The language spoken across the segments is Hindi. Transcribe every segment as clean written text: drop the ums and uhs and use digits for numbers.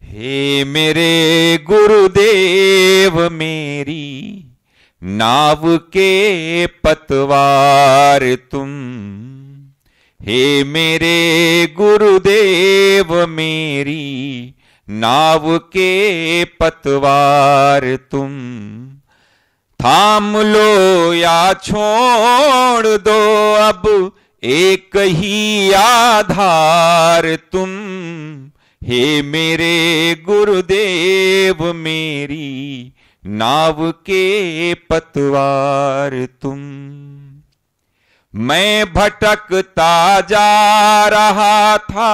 हे मेरे गुरुदेव मेरी नाव के पतवार तुम, हे मेरे गुरुदेव मेरी नाव के पतवार तुम, थाम लो या छोड़ दो अब एक ही आधार तुम, हे मेरे गुरुदेव मेरी नाव के पतवार तुम। मैं भटकता जा रहा था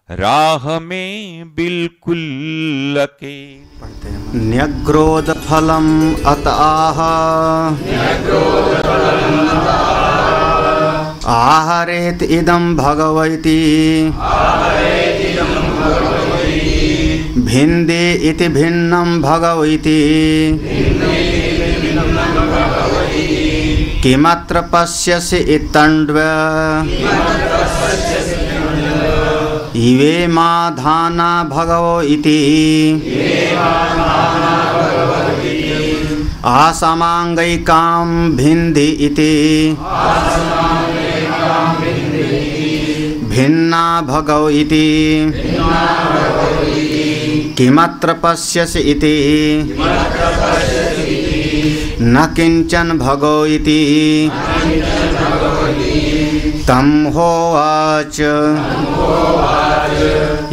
राह में बिल्कुल अकेला। न्यग्रोध फलम अतः आहरेत इदं भगवती भिन्दे इति भिन्नं भगवती किमत्र पश्यसि इत्तण्ड्व इवे माधाना भगवो इति आसमांगैकां भिन्धि इति भिन्ना भगव इति किमत्र पश्यसि इति न किंचन भगो इति तं होवाच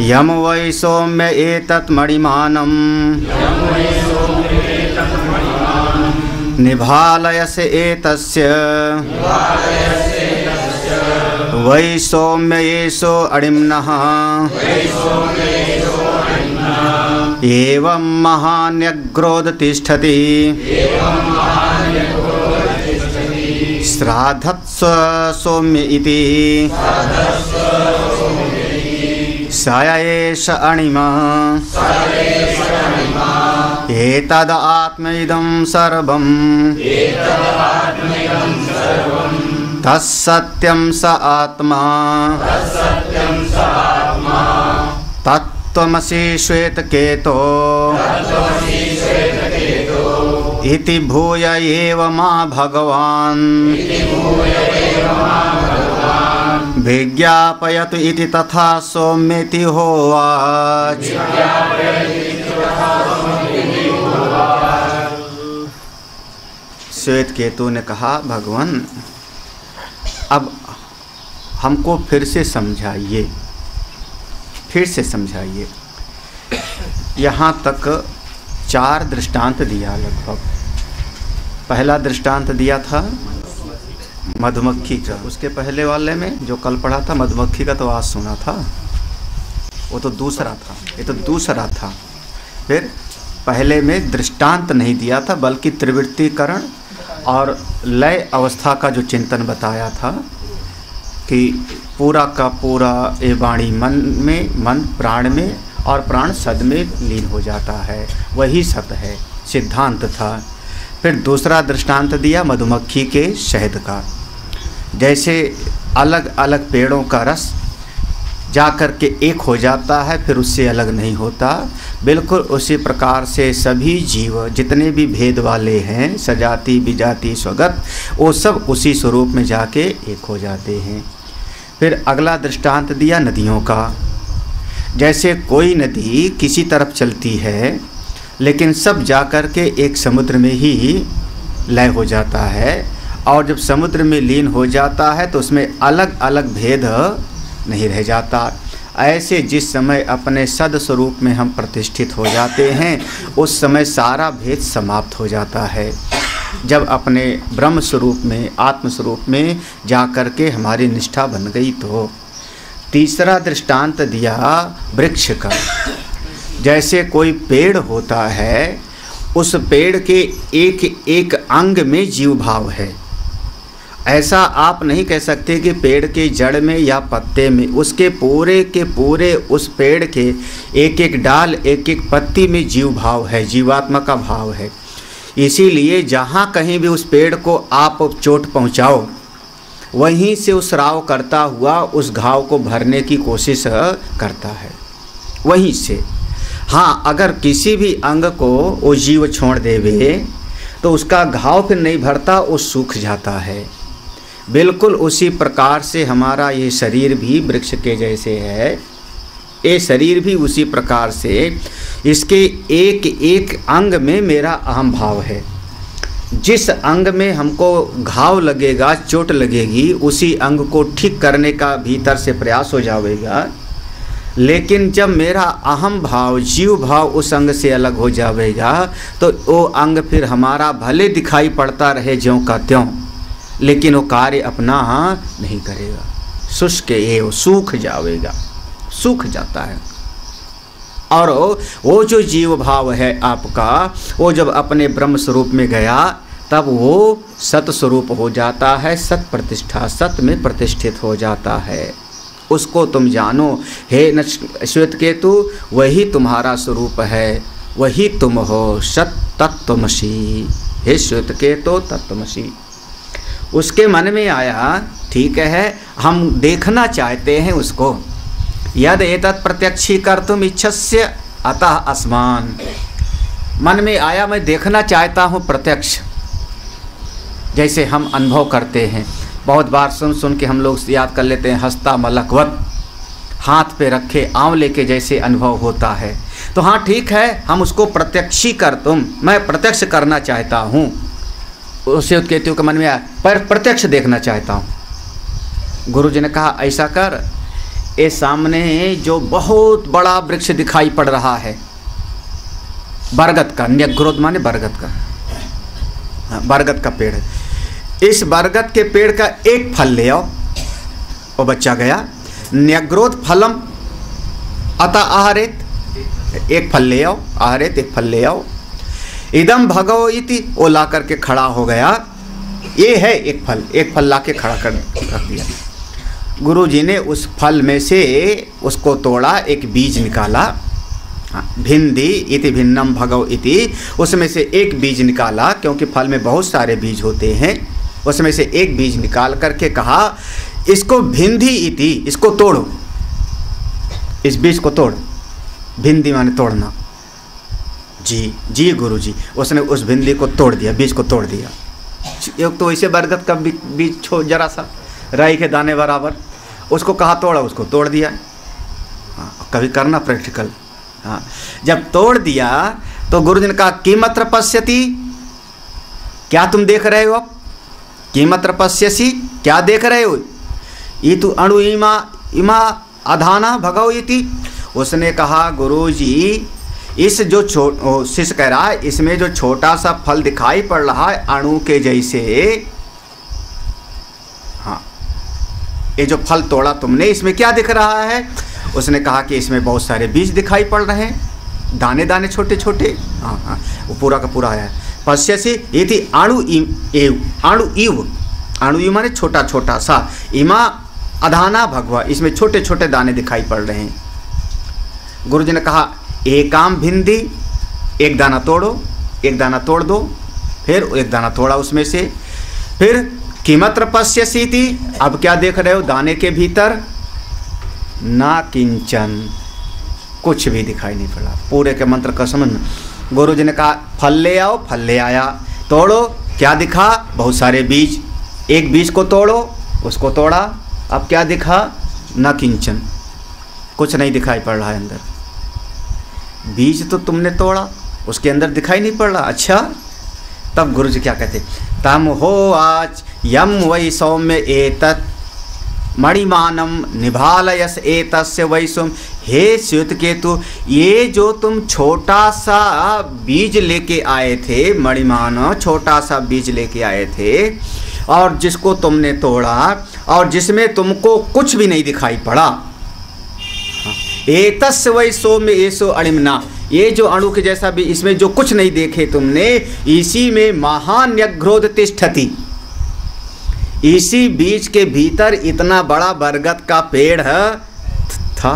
यम वै सौम्य एतत् मणिमानं निभालयसे एतस्य वै सौम्य एषो अडिम्नः एवं महान्यग्रोध तिष्ठति श्राद्धस्व सौम्य इति स एष अणिमा एतद् आत्मेदं सर्वं तत्सत्यं स आत्मा तत्त्वमसि श्वेतकेतो इति भूय एव मा भगवान् विज्ञापयतु इति तथा सौम्येति होवाच। श्वेतकेतु ने कहा भगवान अब हमको फिर से समझाइए, फिर से समझाइए। यहाँ तक 4 दृष्टांत दिया लगभग। पहला दृष्टांत दिया था मधुमक्खी का, उसके पहले वाले में जो कल पढ़ा था मधुमक्खी का तो आज सुना था, वो तो दूसरा था, ये तो दूसरा था। फिर पहले में दृष्टांत नहीं दिया था बल्कि त्रिवृत्तीकरण और लय अवस्था का जो चिंतन बताया था कि पूरा का पूरा ये वाणी मन में, मन प्राण में और प्राण सद में लीन हो जाता है, वही सत है, सिद्धांत था। फिर दूसरा दृष्टांत दिया मधुमक्खी के शहद का। जैसे अलग अलग पेड़ों का रस जा कर के एक हो जाता है फिर उससे अलग नहीं होता, बिल्कुल उसी प्रकार से सभी जीव जितने भी भेद वाले हैं, सजाति विजाति स्वगत, वो सब उसी स्वरूप में जाके एक हो जाते हैं। फिर अगला दृष्टांत दिया नदियों का। जैसे कोई नदी किसी तरफ चलती है लेकिन सब जाकर के एक समुद्र में ही लय हो जाता है, और जब समुद्र में लीन हो जाता है तो उसमें अलग अलग भेद नहीं रह जाता। ऐसे जिस समय अपने सद स्वरूप में हम प्रतिष्ठित हो जाते हैं उस समय सारा भेद समाप्त हो जाता है। जब अपने ब्रह्म स्वरूप में, आत्म स्वरूप में जा कर के हमारी निष्ठा बन गई तो। तीसरा दृष्टांत दिया वृक्ष का। जैसे कोई पेड़ होता है, उस पेड़ के एक एक अंग में जीव भाव है। ऐसा आप नहीं कह सकते कि पेड़ के जड़ में या पत्ते में, उसके पूरे के पूरे उस पेड़ के एक एक डाल, एक एक पत्ती में जीव भाव है, जीवात्मा का भाव है। इसीलिए जहाँ कहीं भी उस पेड़ को आप चोट पहुँचाओ, वहीं से उस राव करता हुआ उस घाव को भरने की कोशिश करता है, वहीं से। हाँ, अगर किसी भी अंग को वो जीव छोड़ देवे तो उसका घाव फिर नहीं भरता, वो सूख जाता है। बिल्कुल उसी प्रकार से हमारा ये शरीर भी वृक्ष के जैसे है। ये शरीर भी उसी प्रकार से, इसके एक एक अंग में मेरा अहम भाव है। जिस अंग में हमको घाव लगेगा, चोट लगेगी, उसी अंग को ठीक करने का भीतर से प्रयास हो जाएगा। लेकिन जब मेरा अहम भाव, जीव भाव उस अंग से अलग हो जाएगा तो वो अंग फिर हमारा भले दिखाई पड़ता रहे ज्यों का त्यों, लेकिन वो कार्य अपना नहीं करेगा, शुष्क ये वो सूख जाएगा, सूख जाता है। और वो जो जीव भाव है आपका, वो जब अपने ब्रह्म स्वरूप में गया तब वो सत स्वरूप हो जाता है, सत प्रतिष्ठा, सत में प्रतिष्ठित हो जाता है। उसको तुम जानो हे श्वेत केतु, वही तुम्हारा स्वरूप है, वही तुम हो, सत तत्त्वमसि। हे श्वेत केतु तत्त्वमसि। उसके मन में आया, ठीक है, हम देखना चाहते हैं उसको। यद एतत् प्रत्यक्षी कर्तुम इच्छस्य अतः अस्मान। मन में आया, मैं देखना चाहता हूँ प्रत्यक्ष। जैसे हम अनुभव करते हैं, बहुत बार सुन सुन के हम लोग याद कर लेते हैं, हस्ता मलकवत, हाथ पे रखे आंवले के जैसे अनुभव होता है। तो हाँ ठीक है, हम उसको प्रत्यक्षी कर तुम, मैं प्रत्यक्ष करना चाहता हूँ। उसे केतु के मन में आया, पर प्रत्यक्ष देखना चाहता हूँ। गुरु जी ने कहा ऐसा कर, ये सामने जो बहुत बड़ा वृक्ष दिखाई पड़ रहा है, बरगद का, न्यग्रोध माने बरगद का, बरगद का पेड़ है, इस बरगद के पेड़ का एक फल ले आओ। वो बच्चा गया, न्यग्रोध फलम अतः आहरेत, एक फल ले आओ, आहरेत एक फल ले आओ। इदम भगवो इति, वो ला करके खड़ा हो गया, ये है एक फल, एक फल ला के खड़ा कर रख दिया। गुरु जी ने उस फल में से उसको तोड़ा, एक बीज निकाला, भिन्दी इति भिन्नम भगव इति, उसमें से एक बीज निकाला, क्योंकि फल में बहुत सारे बीज होते हैं। उसमें से एक बीज निकाल करके कहा इसको भिन्दी इति, इसको तोड़ो, इस बीज को तोड़। भिन्दी माने तोड़ना। जी जी गुरु जी। उसने उस भिन्दी को तोड़ दिया, बीज को तोड़ दिया। एक तो ऐसे बरगद का बीज छो जरा सा, राई के दाने बराबर, उसको कहा तोड़ा, उसको तोड़ दिया। हाँ, कभी करना प्रैक्टिकल। हाँ, जब तोड़ दिया तो गुरु जी ने कहा किमत्र पश्यति, क्या तुम देख रहे हो? किमत्र पश्यसि, क्या देख रहे हो? ये तो अणु इमा इमा अधाना भगव इति। उसने कहा गुरु जी, इस जो शिष्य कह रहा है, इसमें जो छोटा सा फल दिखाई पड़ रहा है अणु के जैसे, हाँ, ये जो फल तोड़ा तुमने, इसमें क्या दिख रहा है? उसने कहा कि इसमें बहुत सारे बीज दिखाई पड़ रहे हैं, दाने दाने छोटे छोटे। हाँ हाँ, वो पूरा का पूरा आया। पश्यसि इति अणु एव, अणु इव, अणु इव माने छोटा छोटा सा, इमा अधाना भगवा, इसमें छोटे छोटे दाने दिखाई पड़ रहे हैं। गुरु जी ने कहा एकाम भिन्दी, एक दाना तोड़ो, एक दाना तोड़ दो, फिर एक दाना तोड़ा उसमें से। फिर किमत्र पश्यसि इति, अब क्या देख रहे हो? दाने के भीतर ना किंचन, कुछ भी दिखाई नहीं पड़ा। पूरे के मंत्र का समझ। गुरु जी ने कहा फल ले आओ, फल ले आया, तोड़ो, क्या दिखा? बहुत सारे बीज। एक बीज को तोड़ो, उसको तोड़ा, अब क्या दिखा? ना किंचन, कुछ नहीं दिखाई पड़ रहा है अंदर। बीज तो तुमने तोड़ा, उसके अंदर दिखाई नहीं पड़ रहा। अच्छा, तब गुरु जी क्या कहते? तम हो आज यम वै सौम्य एतत् मणिमानम निभालयस एतस्य वैसुम। हे श्वेत केतु, ये जो तुम छोटा सा बीज लेके आए थे, मणिमान छोटा सा बीज लेके आए थे, और जिसको तुमने तोड़ा और जिसमें तुमको कुछ भी नहीं दिखाई पड़ा, एतस्य वैसोम्य एसो अणिमना, ये जो अणु के जैसा भी, इसमें जो कुछ नहीं देखे तुमने, इसी में महान्यग्रोध तिष्ठति, इसी बीज के भीतर इतना बड़ा बरगद का पेड़ था।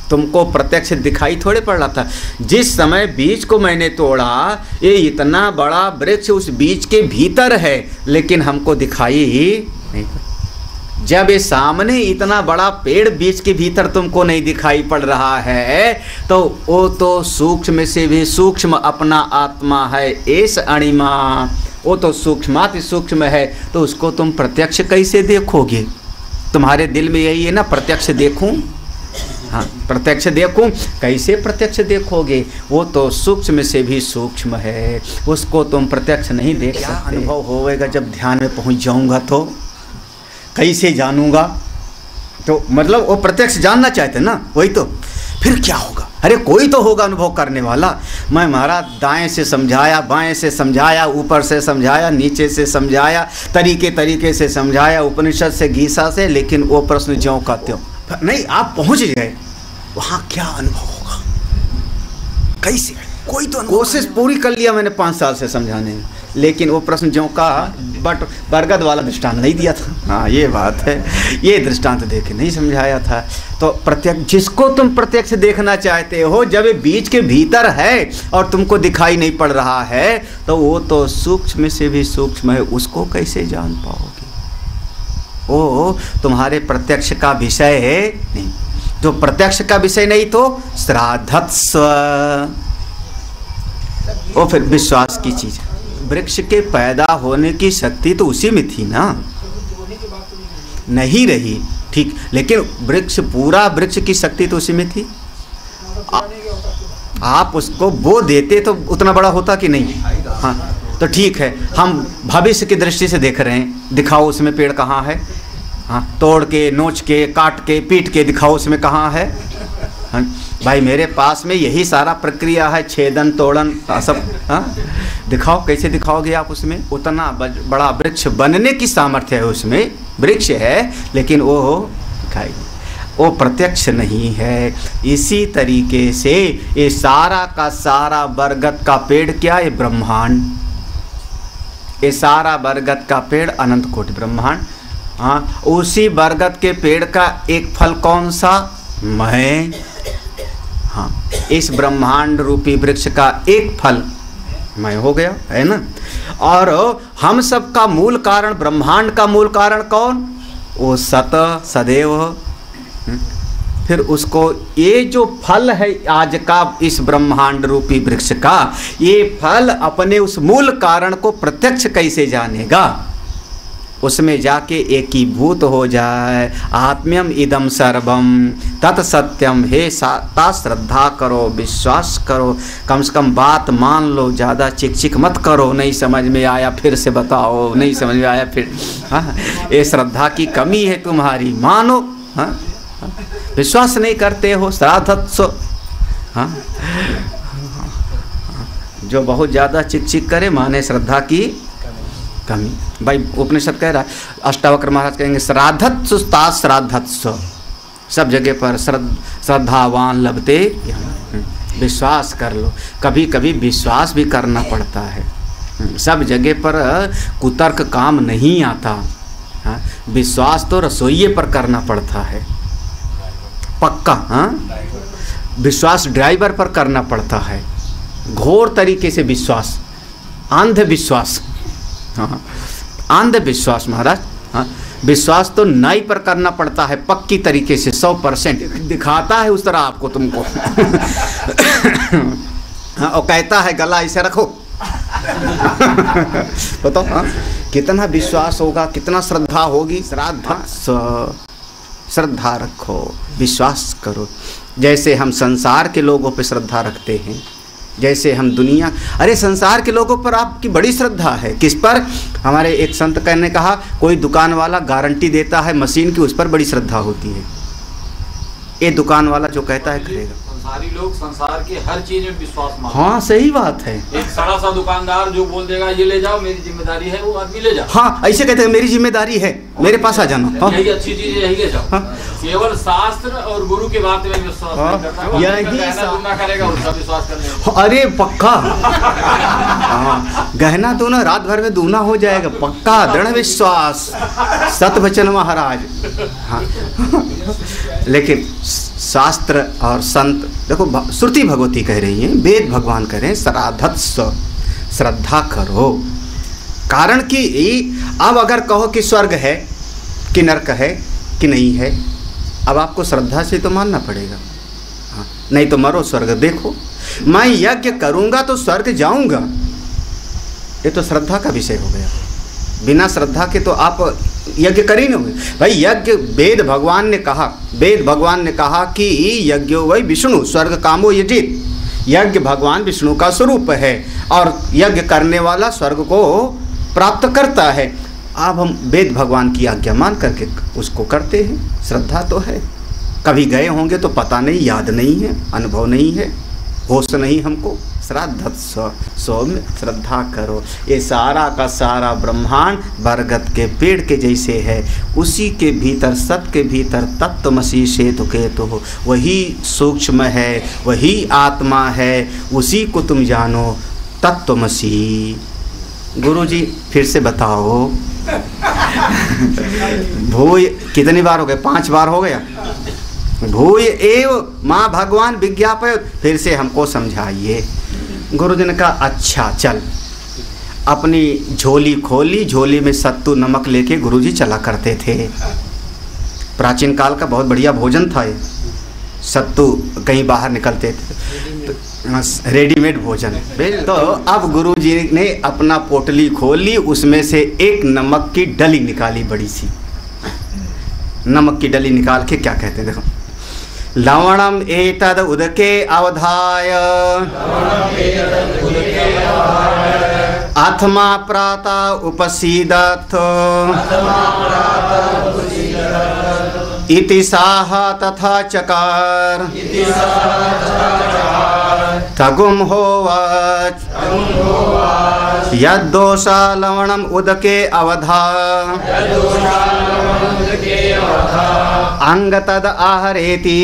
तुमको प्रत्यक्ष दिखाई थोड़े पड़ रहा था। जिस समय बीज को मैंने तोड़ा, ये इतना बड़ा वृक्ष उस बीज के भीतर है, लेकिन हमको दिखाई ही नहीं पड़ा। जब ये सामने इतना बड़ा पेड़ बीच के भीतर तुमको नहीं दिखाई पड़ रहा है, तो वो तो सूक्ष्म से भी सूक्ष्म अपना आत्मा है। ऐस अणिमा, वो तो सूक्ष्माति सूक्ष्म है, तो उसको तुम प्रत्यक्ष कैसे देखोगे? तुम्हारे दिल में यही है ना, प्रत्यक्ष देखूं। हाँ, प्रत्यक्ष देखूं, कैसे प्रत्यक्ष देखोगे? वो तो सूक्ष्म से भी सूक्ष्म है, उसको तुम प्रत्यक्ष नहीं देख सकते। अनुभव होएगा जब ध्यान में पहुंच जाऊंगा तो कैसे जानूंगा? तो मतलब वो प्रत्यक्ष जानना चाहते ना, वही तो। फिर क्या होगा? अरे कोई तो होगा अनुभव करने वाला। मैं महाराज दाएं से समझाया, बाएं से समझाया, ऊपर से समझाया, नीचे से समझाया, तरीके से समझाया, उपनिषद से गीसा से, लेकिन वो प्रश्न ज्यों का त्यों नहीं। आप पहुंच गए वहां, क्या अनुभव होगा? कैसे? कोई तो कोशिश पूरी कर लिया मैंने 5 साल से समझाने में, लेकिन वो प्रश्न ज्यों का, बट बरगद वाला दृष्टांत नहीं दिया था। हाँ, ये बात है, ये दृष्टांत देके नहीं समझाया था। तो प्रत्यक्ष, जिसको तुम प्रत्यक्ष देखना चाहते हो, जब ये बीच के भीतर है और तुमको दिखाई नहीं पड़ रहा है, तो वो तो सूक्ष्म से भी सूक्ष्म है, उसको कैसे जान पाओगे? वो तुम्हारे प्रत्यक्ष का विषय है नहीं। जो प्रत्यक्ष का विषय नहीं तो श्राद्धत्स्व, वो फिर विश्वास की चीज है। वृक्ष के पैदा होने की शक्ति तो उसी में थी ना, नहीं रही, ठीक, लेकिन वृक्ष, पूरा वृक्ष की शक्ति तो उसी में थी। आप उसको बो देते तो उतना बड़ा होता कि नहीं? हाँ, तो ठीक है, हम भविष्य की दृष्टि से देख रहे हैं, दिखाओ उसमें पेड़ कहाँ है? हाँ, तोड़ के, नोच के, काट के, पीट के दिखाओ उसमें कहाँ है? हाँ, भाई मेरे पास में यही सारा प्रक्रिया है, छेदन, तोड़न, सब। हाँ, दिखाओ, कैसे दिखाओगे आप उसमें? उतना बड़ा वृक्ष बनने की सामर्थ्य है उसमें, वृक्ष है, लेकिन वो दिखाई, वो प्रत्यक्ष नहीं है। इसी तरीके से ये सारा का सारा बरगद का पेड़ क्या है? ब्रह्मांड। ये सारा बरगद का पेड़ अनंत कोटि ब्रह्मांड। हाँ, उसी बरगद के पेड़ का एक फल कौन सा? मैं। हाँ, इस ब्रह्मांड रूपी वृक्ष का एक फल मैं हो गया, है ना? और हम सब का मूल कारण, ब्रह्मांड का मूल कारण कौन? वो सत सदैव। फिर उसको ये जो फल है आज का इस ब्रह्मांड रूपी वृक्ष का, ये फल अपने उस मूल कारण को प्रत्यक्ष कैसे जानेगा? उसमें जाके एकीभूत हो जाए। आत्म्यम इदम सर्वम तत्सत्यम, हे ता श्रद्धा करो, विश्वास करो, कम से कम बात मान लो, ज़्यादा चिक मत करो। नहीं समझ में आया फिर से बताओ, नहीं समझ में आया फिर। हाँ, ये श्रद्धा की कमी है तुम्हारी, मानो। हाँ, विश्वास नहीं करते हो, श्राद्धत्स्व। हाँ, जो बहुत ज़्यादा चिक करे माने श्रद्धा की कमी। भाई उपनिषद कह रहा है, अष्टावक्र महाराज कहेंगे श्राद्धत्स्व ता श्राद्धत्स्व, सब जगह पर श्रद्धावान लभते। विश्वास कर लो, कभी कभी विश्वास भी करना पड़ता है, सब जगह पर कुतर्क काम नहीं आता। हाँ, विश्वास तो रसोइये पर करना पड़ता है पक्का। हाँ, विश्वास ड्राइवर पर करना पड़ता है, घोर तरीके से विश्वास, अंधविश्वास। हाँ, अंधविश्वास महाराज। हाँ, विश्वास तो नाई पर करना पड़ता है पक्की तरीके से, 100% दिखाता है उस तरह आपको, तुमको। हाँ, और कहता है गला ऐसे रखो। बताओ, हाँ, कितना विश्वास होगा, कितना श्रद्धा होगी। श्रद्धा रखो, विश्वास करो। जैसे हम संसार के लोगों पे श्रद्धा रखते हैं, जैसे हम दुनिया, अरे संसार के लोगों पर आपकी बड़ी श्रद्धा है। किस पर? हमारे एक संत ने कहा, कोई दुकान वाला गारंटी देता है मशीन की, उस पर बड़ी श्रद्धा होती है। ये दुकान वाला जो कहता है करेगा। संसारी लोग संसार के हर चीज में विश्वास मानते। हाँ, सही बात है। एक सड़ा सा दुकानदार जो बोल देगा ये ले जाओ, मेरी जिम्मेदारी है, वो आदमी ले जाओ। हाँ, ऐसे कहते हैं मेरी जिम्मेदारी है, मेरे पास आ जाना। हाँ, यही अच्छी चीज है, यही ले जाओ। हाँ, केवल शास्त्र और गुरु के बात में विश्वास नहीं करता है, यही करेगा उसका विश्वास करने। अरे पक्का। हाँ, गहना दूना रात भर में दूना हो जाएगा, पक्का दृढ़ विश्वास, सत वचन महाराज। हाँ, लेकिन शास्त्र और संत देखो, श्रुति भगवती कह रही है, वेद भगवान कह रहे हैं श्राद्धत्स्व, श्रद्धा करो। कारण कि अब अगर कहो कि स्वर्ग है, कि नरक है कि नहीं है। अब आपको श्रद्धा से तो मानना पड़ेगा, हाँ, नहीं तो मरो स्वर्ग देखो। मैं यज्ञ करूँगा तो स्वर्ग जाऊँगा, ये तो श्रद्धा का विषय हो गया। बिना श्रद्धा के तो आप यज्ञ कर ही नहीं। भाई यज्ञ वेद भगवान ने कहा, वेद भगवान ने कहा कि यज्ञो वही विष्णु स्वर्ग कामो यजित। यज्ञ भगवान विष्णु का स्वरूप है और यज्ञ करने वाला स्वर्ग को प्राप्त करता है। अब हम वेद भगवान की आज्ञा मान करके उसको करते हैं। श्रद्धा तो है, कभी गए होंगे तो पता नहीं, याद नहीं है, अनुभव नहीं है, होश नहीं हमको। श्राद्ध सौम्य श्रद्धा करो। ये सारा का सारा ब्रह्मांड बरगद के पेड़ के जैसे है, उसी के भीतर सत के भीतर तत्वमसी सेतु केतु, वही सूक्ष्म है, वही आत्मा है, उसी को तुम जानो तत्वमसी। गुरुजी फिर से बताओ। भूय कितनी बार हो गए? 5 बार हो गया। भूय एव माँ भगवान विज्ञापय, फिर से हमको समझाइए। गुरुजी ने कहा अच्छा चल। अपनी झोली खोली, झोली में सत्तू नमक लेके गुरुजी चला करते थे। प्राचीन काल का बहुत बढ़िया भोजन था ये सत्तू, कहीं बाहर निकलते थे तो रेडीमेड भोजन। तो अब गुरुजी ने अपना पोटली खोली, उसमें से एक नमक की डली निकाली, बड़ी सी नमक की डली निकाल के क्या कहते हैं देखो, लवणम एतद उदके अवधाय अथमा प्रातः उपसीदत इति साह तथा चकार तगुम होवाच यद्दोषा लवणम उदके अवधा अंग तद आहरेति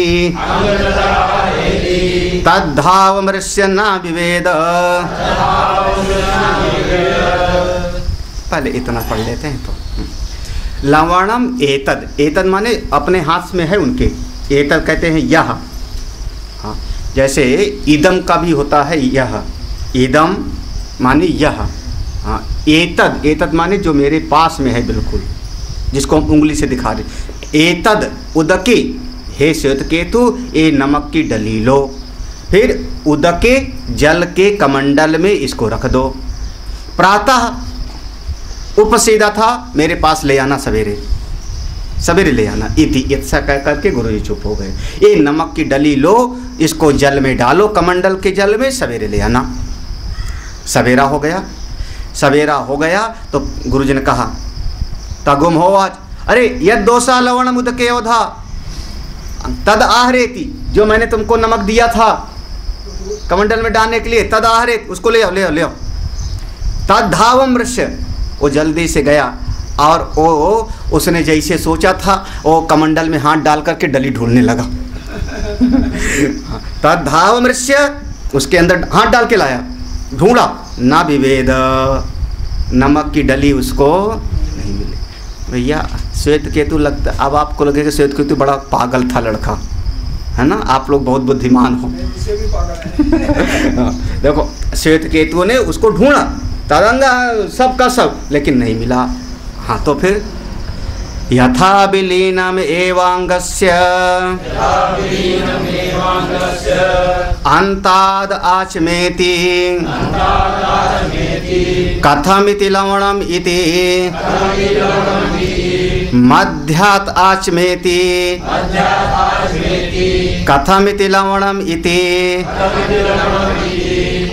तद्धाव मृष्य न विवेद। पहले इतना पढ़ लेते हैं। तो लवणम एतद, एतद माने अपने हाथ में है उनके, एतद कहते हैं यह। हाँ, जैसे इदम का भी होता है यह, इदम माने यह। हाँ, एतद, एतद माने जो मेरे पास में है बिल्कुल, जिसको हम उंगली से दिखा रहे। एतद उदके, हे श्वेत केतु ये नमक की डली लो, फिर उदके जल के कमंडल में इसको रख दो। प्रातः उपसीदा था, मेरे पास ले आना सवेरे, सवेरे ले आना। इति ऐसा कह करके गुरुजी चुप हो गए। ये नमक की डली लो, इसको जल में डालो, कमंडल के जल में, सवेरे ले आना। सवेरा हो गया, सवेरा हो गया तो गुरुजी ने कहा तगुम हो आज, अरे यद दोषा लवण मुदके अवधा तद आहरेति, जो मैंने तुमको नमक दिया था कमंडल में डालने के लिए, तद आहरेत, उसको ले आओ ले आओ ले आओ। तद धावम मृष्य, वो जल्दी से गया और वो उसने जैसे सोचा था वो कमंडल में हाथ डाल करके डली ढूंढने लगा। तद धाव मृष्य, उसके अंदर हाथ डाल के लाया, ढूंढा, ना विवेद, नमक की डली उसको नहीं मिली। भैया श्वेत केतु लगता, अब आपको लगेगा श्वेत केतु बड़ा पागल था लड़का, है ना, आप लोग बहुत बुद्धिमान हो। देखो श्वेत केतु ने उसको ढूंढा, तरंगा सब का सब, लेकिन नहीं मिला। हाँ तो फिर यथा विलीनम एवांगस्य अंताद आचमेति कथमिति लवणम इति मध्यात् आचमेति कथमिति लवणम इति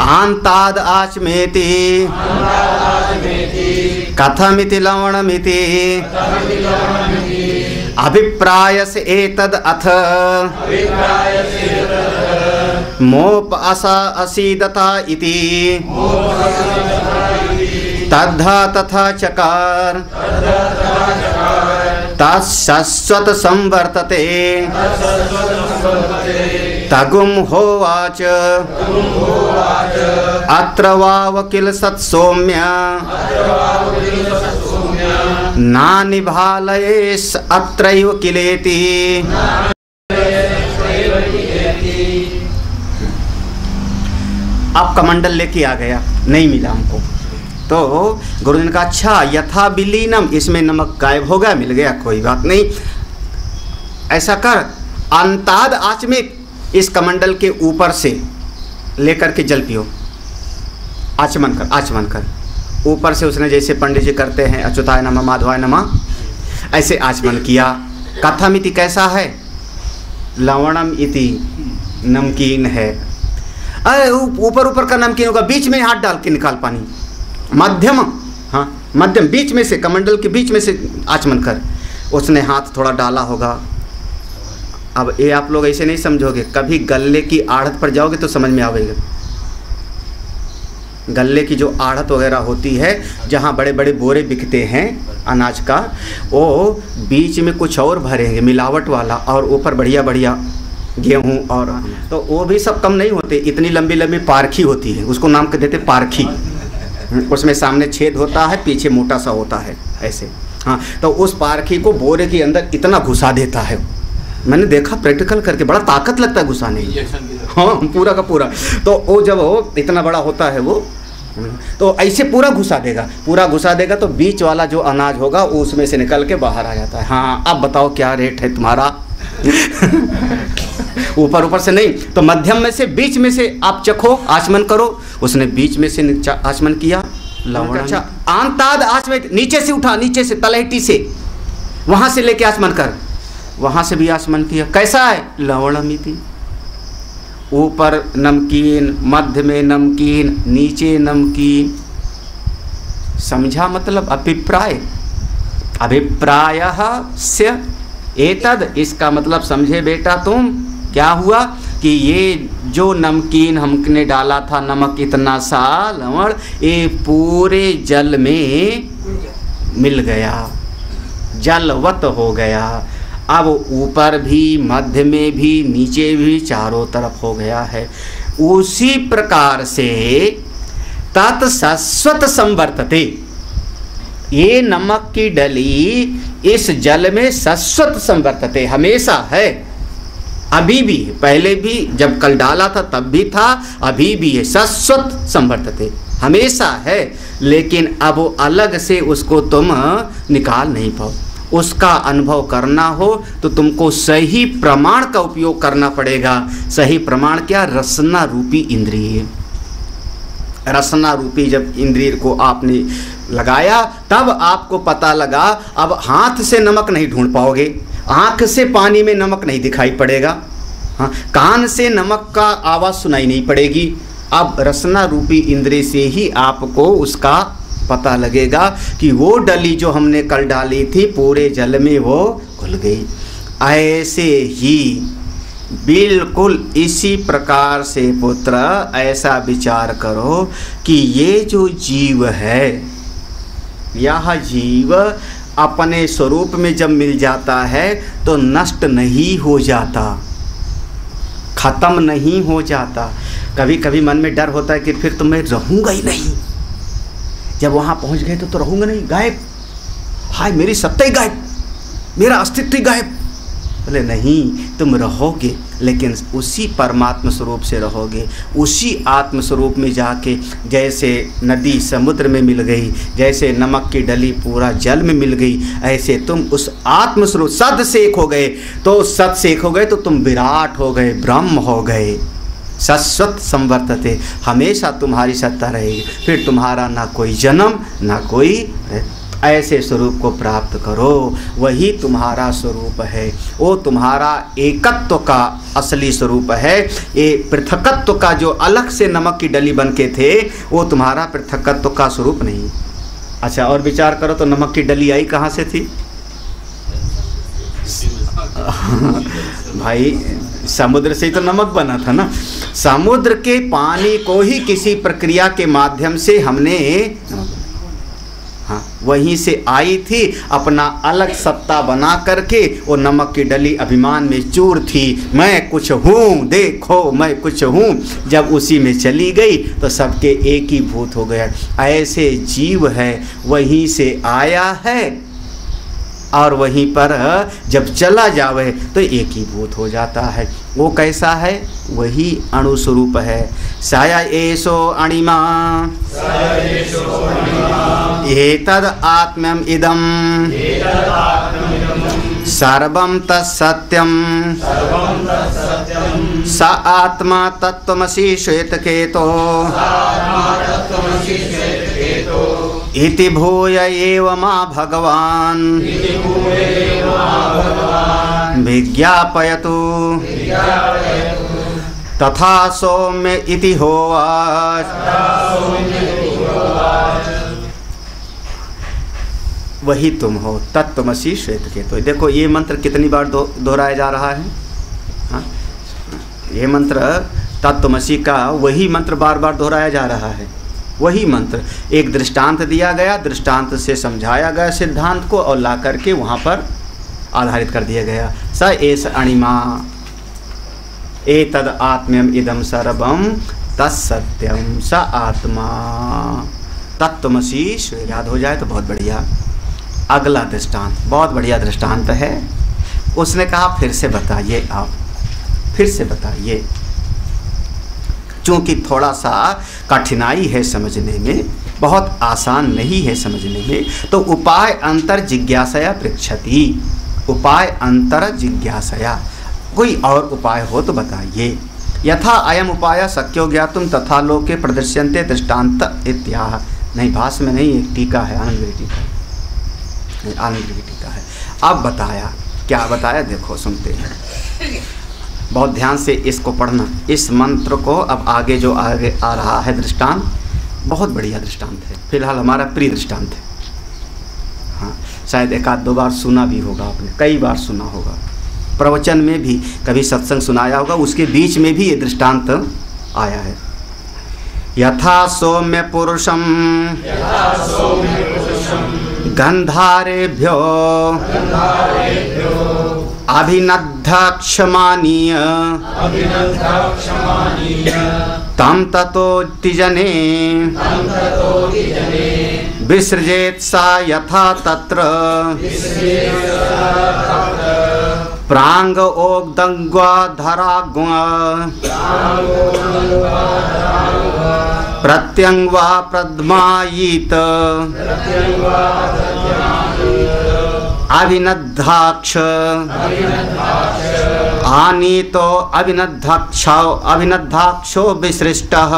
आंताद आचमेति कथमिति लवणमिति अभिप्रायस एतद अथ मोप असा असीदता इति तद्धा तथा चकार तत्सस्वत संवर्तते तगुम होवाच अत्र वाव किल सत्सौम्य नानिभालयेस् अत्रैव किलेति। अब कमंडल लेके आ गया, नहीं मिला हमको। तो गुरु जी ने कहा अच्छा यथा विलीनम, इसमें नमक गायब हो गया, मिल गया, कोई बात नहीं। ऐसा कर, अंताद आँच में इस कमंडल के ऊपर से लेकर के जल पियो, आचमन कर, आचमन कर। ऊपर से उसने जैसे पंडित जी करते हैं अच्युताय नमः माधवाय नमः, ऐसे आचमन किया। कथम इति कैसा है? लवणम इति नमकीन है। अरे ऊपर ऊपर का नमकीन होगा, बीच में हाथ डाल के निकाल पानी, मध्यम, हाँ मध्यम, बीच में से, कमंडल के बीच में से आचमन कर। उसने हाथ थोड़ा डाला होगा। अब ये आप लोग ऐसे नहीं समझोगे, कभी गल्ले की आढ़त पर जाओगे तो समझ में आवेगा। गल्ले की जो आढ़त वगैरह होती है, जहाँ बड़े बड़े बोरे बिकते हैं अनाज का, वो बीच में कुछ और भरेंगे मिलावट वाला, और ऊपर बढ़िया बढ़िया गेहूँ, और तो वो भी सब कम नहीं होते, इतनी लंबी लंबी पारखी होती है, उसको नाम कर देते पारखी। उसमें सामने छेद होता है, पीछे मोटा सा होता है ऐसे, हाँ। तो उस पारखी को बोरे के अंदर इतना घुसा देता है, मैंने देखा प्रैक्टिकल करके, बड़ा ताकत लगता है घुसाने में, हाँ पूरा का पूरा। तो वो जब वो इतना बड़ा होता है वो, तो ऐसे पूरा घुसा देगा, पूरा घुसा देगा, तो बीच वाला जो अनाज होगा वो उसमें से निकल के बाहर आ जाता है। हाँ अब बताओ क्या रेट है तुम्हारा? ऊपर ऊपर से नहीं, तो मध्यम में से, बीच में से आप चखो, आचमन करो। उसने बीच में से आचमन किया, लवण। अच्छा आंताद आचमन, नीचे से उठा, नीचे से तलहटी से, वहां से लेके आचमन कर, वहां से भी आचमन किया। कैसा है? लवणमिति, ऊपर नमकीन, मध्य में नमकीन, नीचे नमकीन। समझा मतलब? अभिप्राय, अभिप्रायः से एतद, इसका मतलब समझे बेटा तुम। क्या हुआ कि ये जो नमकीन हमने डाला था, नमक इतना सा, लवण, ये पूरे जल में मिल गया, जलवत हो गया। अब ऊपर भी, मध्य में भी, नीचे भी, चारों तरफ हो गया है। उसी प्रकार से तत् शाश्वत संवर्तते, ये नमक की डली इस जल में शाश्वत संवर्तते, हमेशा है, अभी भी, पहले भी जब कल डाला था तब भी था, अभी भी है, शाश्वत संवर्तते, हमेशा है। लेकिन अब वो अलग से उसको तुम निकाल नहीं पाओ। उसका अनुभव करना हो तो तुमको सही प्रमाण का उपयोग करना पड़ेगा। सही प्रमाण क्या? रसना रूपी इंद्रिय। रसना रूपी जब इंद्रिय को आपने लगाया, तब आपको पता लगा। अब हाथ से नमक नहीं ढूंढ पाओगे, आँख से पानी में नमक नहीं दिखाई पड़ेगा, हाँ, कान से नमक का आवाज़ सुनाई नहीं पड़ेगी। अब रसना रूपी इंद्रिय से ही आपको उसका पता लगेगा कि वो डली जो हमने कल डाली थी पूरे जल में वो घुल गई। ऐसे ही बिल्कुल इसी प्रकार से पुत्र ऐसा विचार करो कि ये जो जीव है, यह जीव अपने स्वरूप में जब मिल जाता है तो नष्ट नहीं हो जाता, खत्म नहीं हो जाता। कभी कभी मन में डर होता है कि फिर तो मैं रहूँगा ही नहीं, जब वहाँ पहुँच गए तो रहूँगा नहीं, गायब, हाय मेरी सत्ता ही गायब, मेरा अस्तित्व ही गायब। बोले नहीं, तुम रहोगे, लेकिन उसी परमात्म स्वरूप से रहोगे, उसी आत्म स्वरूप में जाके। जैसे नदी समुद्र में मिल गई, जैसे नमक की डली पूरा जल में मिल गई, ऐसे तुम उस आत्म स्वरूप सद से एक हो गए। तो सद से एक हो गए तो तुम विराट हो गए, ब्रह्म हो गए। शाश्वत संवर्तते, हमेशा तुम्हारी सत्ता रहेगी, फिर तुम्हारा ना कोई जन्म ना कोई। ऐसे स्वरूप को प्राप्त करो, वही तुम्हारा स्वरूप है, वो तुम्हारा एकत्व का असली स्वरूप है। ये पृथकत्व का जो अलग से नमक की डली बन के थे, वो तुम्हारा पृथकत्व का स्वरूप नहीं। अच्छा और विचार करो तो नमक की डली आई कहाँ से थी? भाई समुद्र से ही तो नमक बना था ना। समुद्र के पानी को ही किसी प्रक्रिया के माध्यम से हमने, हाँ, वहीं से आई थी, अपना अलग सत्ता बना करके। वो नमक की डली अभिमान में चूर थी, मैं कुछ हूँ, देखो मैं कुछ हूँ। जब उसी में चली गई तो सबके एक ही भूत हो गया। ऐसे जीव है, वहीं से आया है, और वहीं पर जब चला जावे तो एकीभूत हो जाता है। वो कैसा है? वही अणु स्वरूप है। साया एषो अणिमा एतद् आत्म्यम् इदं सर्वं तत्सत्यं स आत्मा तत्त्वमसि श्वेतकेतो इति भूय एव मा भगवान् विज्ञापयतु तथा सौम्य इति होवाच। वही तुम हो, तत्त्वमसि श्वेतकेतो। देखो ये मंत्र कितनी बार दोहराया जा रहा है। हाँ, ये मंत्र तत्त्वमसि का वही मंत्र बार बार दोहराया जा रहा है। वही मंत्र, एक दृष्टांत दिया गया, दृष्टांत से समझाया गया सिद्धांत को और ला करके वहाँ पर आधारित कर दिया गया। स एष अणिमा एतद् आत्म्यम् इदं सर्वं तत्सत्यं स आत्मा तत्त्वमसि। याद हो जाए तो बहुत बढ़िया। अगला दृष्टांत बहुत बढ़िया दृष्टांत है। उसने कहा फिर से बताइए, आप फिर से बताइए, चूँकि थोड़ा सा कठिनाई है समझने में, बहुत आसान नहीं है समझने में, तो उपाय अंतर जिज्ञासया पृच्छति। उपाय अंतर जिज्ञासया, कोई और उपाय हो तो बताइए। यथा अयम उपाय शक्यो ज्ञातुम तथा लोके प्रदर्श्यन्ते दृष्टान्त इत्याह। नहीं, भाष्य में नहीं, एक टीका है, आनंद टीका, आनंद की टीका है। अब बताया, क्या बताया देखो, सुनते हैं, बहुत ध्यान से इसको पढ़ना। इस मंत्र को अब आगे जो आगे आ रहा है दृष्टांत, बहुत बढ़िया दृष्टांत है, फिलहाल हमारा प्रिय दृष्टांत है। हाँ, शायद एक आध दो बार सुना भी होगा आपने, कई बार सुना होगा, प्रवचन में भी कभी सत्संग सुनाया होगा, उसके बीच में भी ये दृष्टांत आया है। यथा सौम्य पुरुषम गंधारेभ्यो अभिनद्धक्षमानीय तम ततोति जने विसृजेत् सा यथा तत्र प्रांग ओग्दंग्वा धराग्वा प्रत्यंग्वा प्रद्मायित अभिनद्धाक्ष आनीतो अभिनद्धाक्षो विसृष्टः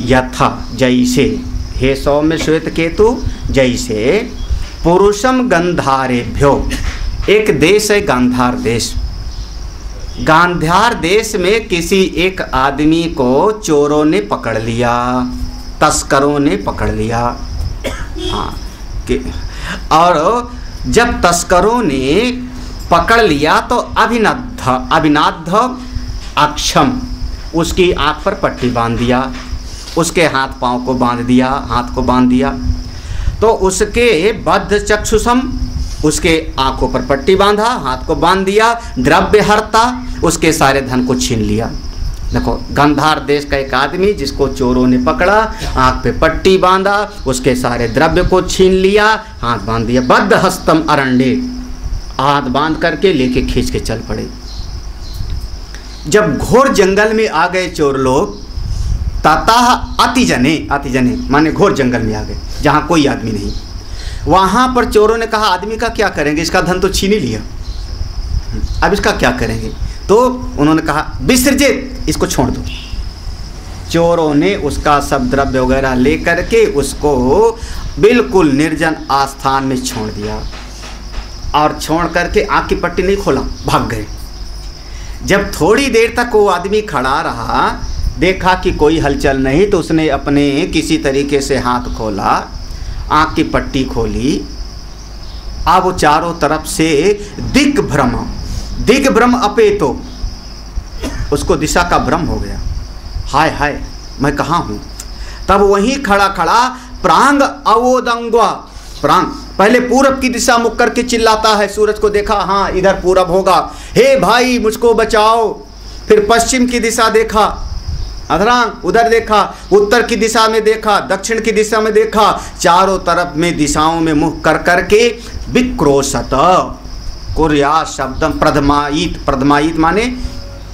यथा, जैसे, हे सौम्य श्वेतकेतु, जैसे पुरुषम गंधारेभ्यो, एक देश है गांधार देश। गांधार देश में किसी एक आदमी को चोरों ने पकड़ लिया, तस्करों ने पकड़ लिया। हाँ, और जब तस्करों ने पकड़ लिया तो अभिनद्ध अक्षम, उसकी आँख पर पट्टी बांध दिया, उसके हाथ पाँव को बांध दिया, हाथ को बांध दिया, तो उसके बद्ध चक्षुषम, उसके आंखों पर पट्टी बांधा, हाथ को बांध दिया, द्रव्य हरता, उसके सारे धन को छीन लिया। देखो, गांधार देश का एक आदमी जिसको चोरों ने पकड़ा, आंख पे पट्टी बांधा, उसके सारे द्रव्य को छीन लिया, हाथ बांध दिया। बद्ध हस्तम अरण्य, हाथ बांध करके लेके खींच के चल पड़े। जब घोर जंगल में आ गए चोर लोग, ततः अतिजने माने घोर जंगल में आ गए जहाँ कोई आदमी नहीं। वहाँ पर चोरों ने कहा आदमी का क्या करेंगे, इसका धन तो छीन ही लिया, अब इसका क्या करेंगे। तो उन्होंने कहा विसर्जित, इसको छोड़ दो। चोरों ने उसका सब द्रव्य वगैरह ले करके उसको बिल्कुल निर्जन आस्थान में छोड़ दिया, और छोड़ करके आँख की पट्टी नहीं खोला, भाग गए। जब थोड़ी देर तक वो आदमी खड़ा रहा, देखा कि कोई हलचल नहीं, तो उसने अपने किसी तरीके से हाथ खोला, आँख की पट्टी खोली। अब वो चारों तरफ से दिग्भ्रम अपेतो, उसको दिशा का भ्रम हो गया। हाय हाय, मैं कहाँ हूँ। तब वहीं खड़ा खड़ा प्रांग अवोदंगवा, प्रांग पहले पूरब की दिशा मुख करके चिल्लाता है, सूरज को देखा, हाँ इधर पूरब होगा, हे भाई मुझको बचाओ। फिर पश्चिम की दिशा देखा, अधरांग उधर देखा, उत्तर की दिशा में देखा, दक्षिण की दिशा में देखा, चारों तरफ में दिशाओं में मुख कर करके विक्रोशत कुर्या शब्दम प्रधमाईत, प्रधमाईत माने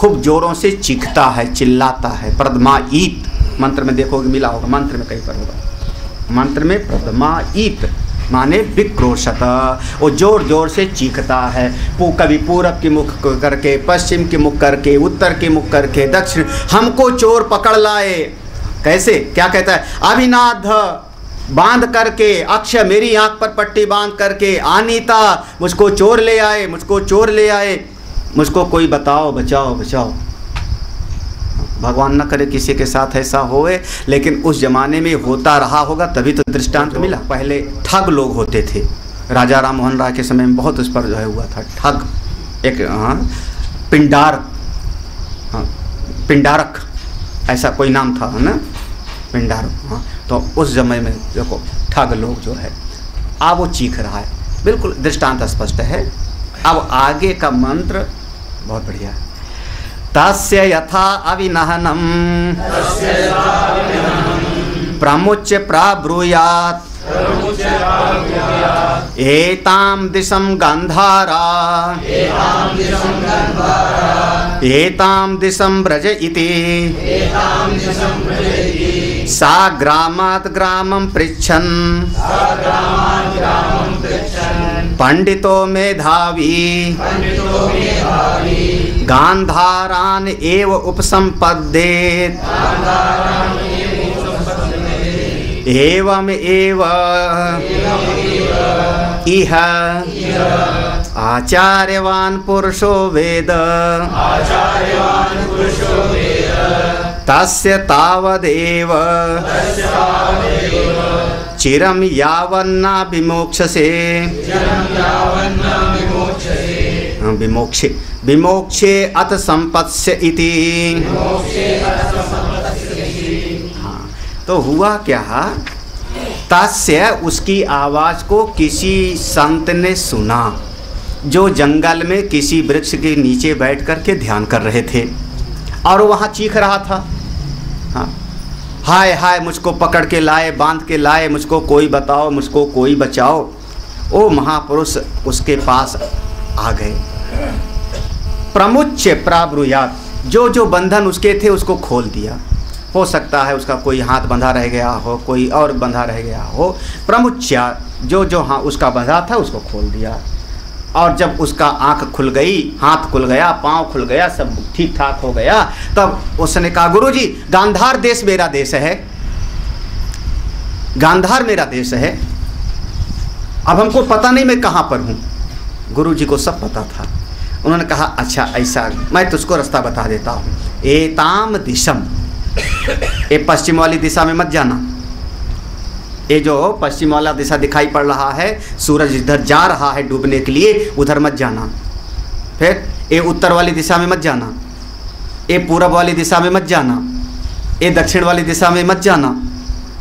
खूब जोरों से चीखता है, चिल्लाता है। प्रधमाईत मंत्र में देखोगे मिला होगा, मंत्र में कहीं पर होगा, मंत्र में प्रधमाईत माने विक्रोशत, वो जोर जोर से चीखता है। कभी पूरब की मुख करके, पश्चिम की मुख करके, उत्तर की मुख करके, दक्षिण, हमको चोर पकड़ लाए। कैसे, क्या कहता है, अभिनाध बांध करके, अक्षय मेरी आंख पर पट्टी बांध करके, अनीता मुझको चोर ले आए, मुझको चोर ले आए, मुझको कोई बताओ, बचाओ बचाओ। भगवान न करे किसी के साथ ऐसा होए, लेकिन उस जमाने में होता रहा होगा, तभी तो दृष्टांत मिला। पहले ठग लोग होते थे, राजा राम मोहन राय के समय में बहुत उस पर जो है हुआ था ठग। एक पिंडारक ऐसा कोई नाम था ना, पिंडारक। हाँ, तो उस समय में देखो ठग लोग जो है, अब वो चीख रहा है, बिल्कुल दृष्टांत स्पष्ट है। अब आगे का मंत्र बहुत बढ़िया है। तस्य यथा अविनहनम प्रमुच्य प्राब्रूयात् एतां दिशं गंधारा एतां दिशं व्रज इति सा ग्रामात् ग्रामं पृच्छन् पंडितो मेधावी गांधारान एव उपसंपद्येत एवं एव इह आचार्यवान पुरुषो वेद तस्य तावदेव चिरम यावन्ना विमोक्षसे विमोक्षे विमोक्षे अत संपत्स्य इति। हाँ, तो हुआ क्या, तस्य उसकी आवाज़ को किसी संत ने सुना जो जंगल में किसी वृक्ष के नीचे बैठ कर के ध्यान कर रहे थे, और वहाँ चीख रहा था, हाँ, हाय हाय मुझको पकड़ के लाए, बांध के लाए, मुझको कोई बताओ, मुझको कोई बचाओ। वो महापुरुष उसके पास आ गए। प्रमुच्य प्राब्रूयात्, जो जो बंधन उसके थे उसको खोल दिया। हो सकता है उसका कोई हाथ बंधा रह गया हो, कोई और बंधा रह गया हो। प्रमुच्य, जो जो हाँ उसका बंधा था उसको खोल दिया। और जब उसका आंख खुल गई, हाथ खुल गया, पांव खुल गया, सब ठीक ठाक हो गया, तब उसने कहा, गुरुजी गांधार देश मेरा देश है, गांधार मेरा देश है, अब हमको पता नहीं मैं कहाँ पर हूँ। गुरुजी को सब पता था। उन्होंने कहा, अच्छा ऐसा, मैं तुझको रास्ता बता देता हूँ। एताम दिशम, ये पश्चिम वाली दिशा में मत जाना। ये जो पश्चिम वाला दिशा दिखाई पड़ रहा है, सूरज इधर जा रहा है डूबने के लिए, उधर मत जाना। फिर ये उत्तर वाली दिशा में मत जाना, ये पूरब वाली दिशा में मत जाना, ये दक्षिण वाली दिशा में मत जाना।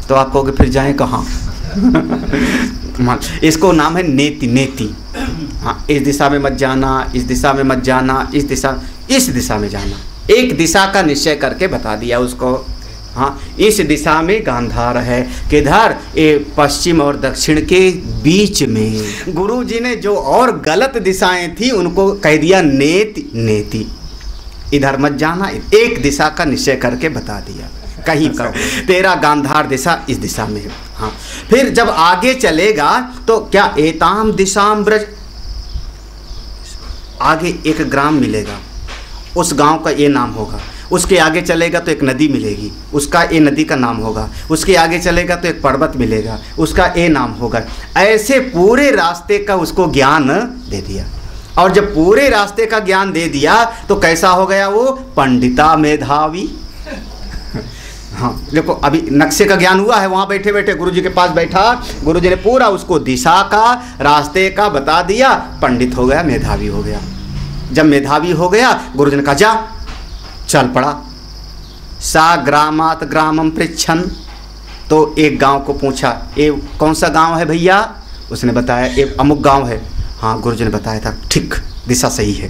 तो आप कहोगे फिर जाएं कहाँ? इसको नाम है नेति, नेति। हाँ, इस दिशा में मत जाना, इस दिशा में मत जाना, इस दिशा में जाना। एक दिशा का निश्चय करके बता दिया उसको। हाँ, इस दिशा में गांधार है, किधर? ये पश्चिम और दक्षिण के बीच में। गुरुजी ने जो और गलत दिशाएं थी उनको कह दिया नेति, नेति, इधर मत जाना, एक दिशा का निश्चय करके बता दिया, कहीं का तेरा गांधार दिशा इस दिशा में है। हाँ, फिर जब आगे चलेगा तो क्या एताम दिशाम ब्रज, आगे एक ग्राम मिलेगा, उस गांव का ये नाम होगा। उसके आगे चलेगा तो एक नदी मिलेगी, उसका ए नदी का नाम होगा। उसके आगे चलेगा तो एक पर्वत मिलेगा, उसका ए नाम होगा। ऐसे पूरे रास्ते का उसको ज्ञान दे दिया। और जब पूरे रास्ते का ज्ञान दे दिया तो कैसा हो गया वो? पंडिता मेधावी। हाँ, देखो अभी नक्शे का ज्ञान हुआ है, वहाँ बैठे बैठे गुरुजी के पास बैठा, गुरुजी ने पूरा उसको दिशा का, रास्ते का बता दिया, पंडित हो गया, मेधावी हो गया। जब मेधावी हो गया, गुरुजी ने कहा जा, चल पड़ा। सा ग्रामात ग्रामम पृच्छन, तो एक गांव को पूछा, ये कौन सा गांव है भैया? उसने बताया ये अमुक गांव है। हाँ, गुरुजी ने बताया था, ठीक, दिशा सही है।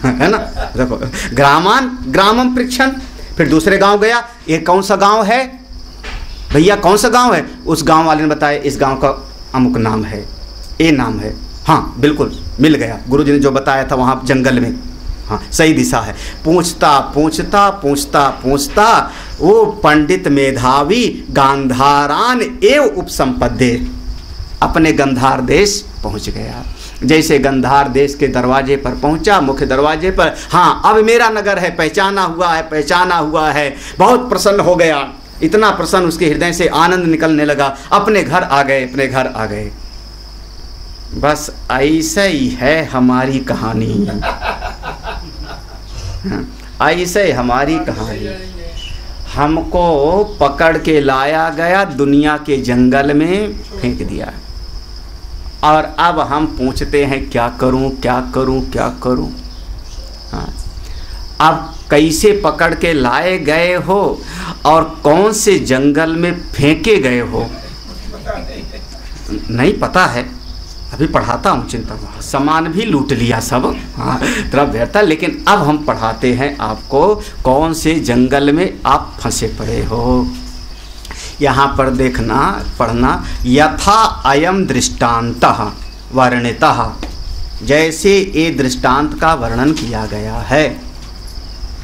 है ना? देखो, ग्रामान ग्रामम पृच्छन, फिर दूसरे गांव गया, ये कौन सा गांव है भैया, कौन सा गांव है? उस गांव वाले ने बताया इस गांव का अमुक नाम है, ये नाम है। हाँ बिल्कुल मिल गया, गुरुजी ने जो बताया था वहाँ जंगल में, हाँ सही दिशा है। पूछता पूछता पूछता पूछता वो पंडित मेधावी गांधारान एव उपसंपदे अपने गंधार देश पहुँच गया। जैसे गंधार देश के दरवाजे पर पहुंचा, मुख्य दरवाजे पर, हाँ अब मेरा नगर है, पहचाना हुआ है, पहचाना हुआ है। बहुत प्रसन्न हो गया, इतना प्रसन्न उसके हृदय से आनंद निकलने लगा। अपने घर आ गए, अपने घर आ गए। बस ऐसे ही है हमारी कहानी, ऐसे हमारी कहानी। हमको पकड़ के लाया गया, दुनिया के जंगल में फेंक दिया, और अब हम पूछते हैं क्या करूं क्या करूं क्या करूं। हाँ, अब कैसे पकड़ के लाए गए हो और कौन से जंगल में फेंके गए हो नहीं पता है, अभी पढ़ाता हूँ, चिंता में सामान भी लूट लिया सब, हाँ तरफ बेहतर। लेकिन अब हम पढ़ाते हैं आपको कौन से जंगल में आप फंसे पड़े हो। यहाँ पर देखना पढ़ना, यथा अयम दृष्टान्तः वर्णितः, जैसे ये दृष्टांत का वर्णन किया गया है।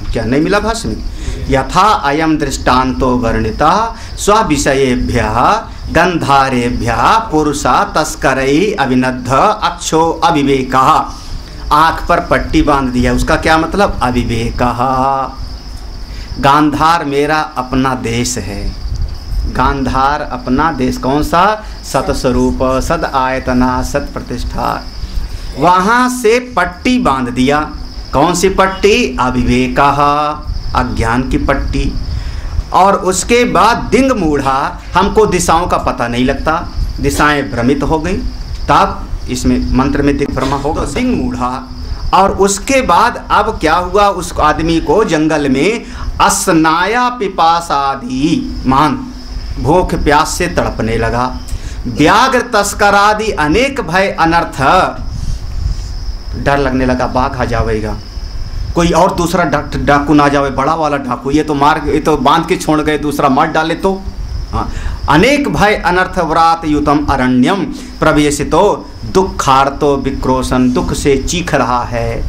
क्या नहीं मिला भाष्य में? यथा अयम दृष्टान्तो वर्णितः स्वविषयेभ्यः गंधारेभ्यः पुरुषा तस्करैः अभिनद्ध अक्षो अविवेकः। आँख पर पट्टी बांध दिया, उसका क्या मतलब? अविवेकः। गांधार मेरा अपना देश है, गांधार अपना देश। कौन सा? सतस्वरूप, सद आयतना, सत प्रतिष्ठा। वहाँ से पट्टी बांध दिया। कौन सी पट्टी? अविवेकः, अज्ञान की पट्टी। और उसके बाद दिंग मूढ़ा, हमको दिशाओं का पता नहीं लगता, दिशाएं भ्रमित हो गई, तब इसमें मंत्र में दिग्भ्रमा होगा, दिंग मूढ़ा। और उसके बाद अब क्या हुआ? उस आदमी को जंगल में अस्नाया पिपासादि मान, भूख प्यास से तड़पने लगा। व्याघ्र तस्करादि अनेक भय अनर्थ, डर लगने लगा बाघ आ जाएगा, कोई और दूसरा डाकू ना जावे, बड़ा वाला डाकू, ये तो मार, ये तो बांध के छोड़ गए, दूसरा मार डाले तो। हाँ, अनेक भय अनर्थ व्रात युतम अरण्यम प्रवेशितो दुखार्तो विक्रोशन, दुख से चीख रहा है।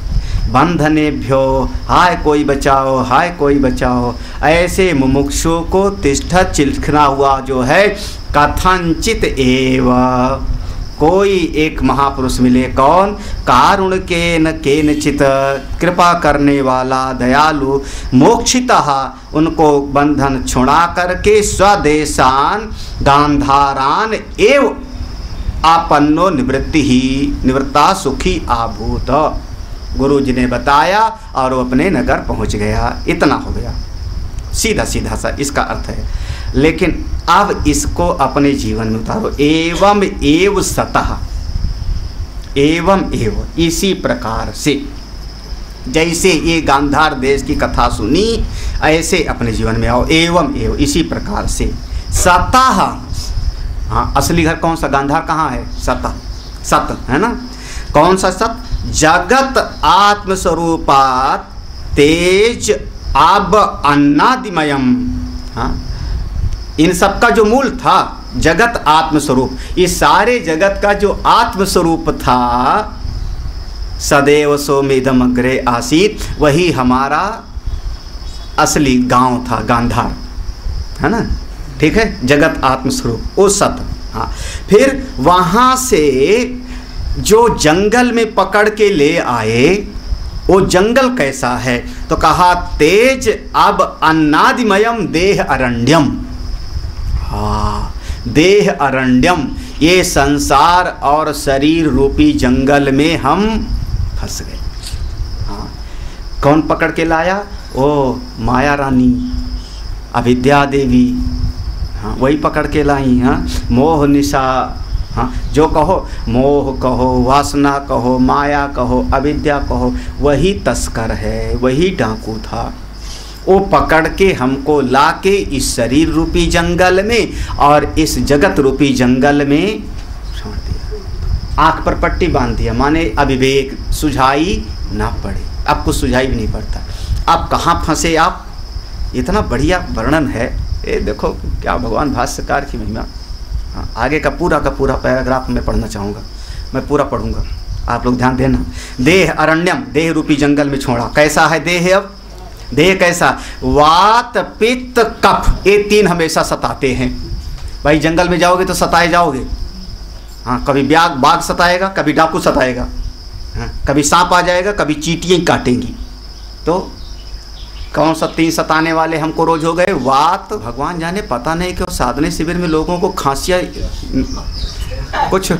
बंधनेभ्यो हाय कोई बचाओ, हाय कोई बचाओ। ऐसे मुमुक्षु को तिष्ठ चिल्खना हुआ जो है, कथनचित एव, कोई एक महापुरुष मिले। कौन? कारुण केन केनचित, कृपा करने वाला, दयालु। मोक्षितः, उनको बंधन छुड़ा करके स्वदेशान गांधारान एव आपन्नो निवृत्ति ही निवृत्ता सुखी आभूत। गुरु जी ने बताया और वो अपने नगर पहुंच गया। इतना हो गया, सीधा सीधा सा इसका अर्थ है। लेकिन अब इसको अपने जीवन में उतारो। एवं एव सतः, एवं एव, इसी प्रकार से, जैसे ये गांधार देश की कथा सुनी ऐसे अपने जीवन में आओ। एवं एव, इसी प्रकार से। सतः, हाँ असली घर कौन सा? गांधार कहाँ है? सतः, सत है ना। कौन सा सत? जगत आत्मस्वरूपात तेज अब अन्नादिमयम। हाँ, इन सब का जो मूल था जगत आत्मस्वरूप, इस सारे जगत का जो आत्मस्वरूप था, सदैव सोमेदम अग्रे आसीत, वही हमारा असली गांव था, गांधार, है ना। ठीक है, जगत आत्मस्वरूप, वो सत। हाँ, फिर वहाँ से जो जंगल में पकड़ के ले आए, वो जंगल कैसा है? तो कहा तेज अब अन्नादिमयम देह अरण्यम। हाँ, देह अरण्यम, ये संसार और शरीर रूपी जंगल में हम फंस गए। हाँ, कौन पकड़ के लाया? ओ माया रानी, अविद्या देवी, हाँ वही पकड़ के लाई। हाँ, मोह निशा, हाँ जो कहो, मोह कहो, वासना कहो, माया कहो, अविद्या कहो, वही तस्कर है, वही डाकू था। वो पकड़ के हमको लाके इस शरीर रूपी जंगल में और इस जगत रूपी जंगल में छोड़ दिया। आँख पर पट्टी बांध दिया, माने अविवेक, सुझाई ना पड़े। अब कुछ सुझाई भी नहीं पड़ता। अब कहाँ फंसे आप? इतना बढ़िया वर्णन है। ये देखो क्या भगवान भाष्यकार की महिमा। हाँ, आगे का पूरा पैराग्राफ मैं पढ़ना चाहूँगा, मैं पूरा पढ़ूँगा, आप लोग ध्यान देना। देह अरण्यम, देह रूपी जंगल में छोड़ा। कैसा है देह? अब देह कैसा? वात पित्त कफ, ये तीन हमेशा सताते हैं। भाई जंगल में जाओगे तो सताए जाओगे। हाँ, कभी बाघ सताएगा, कभी डाकू सताएगा, हाँ, कभी सांप आ जाएगा, कभी चींटियाँ काटेंगी। तो कौन सा तीन सताने वाले हमको रोज हो गए? वात। भगवान जाने, पता नहीं क्यों साधने शिविर में लोगों को खांसियाँ कुछ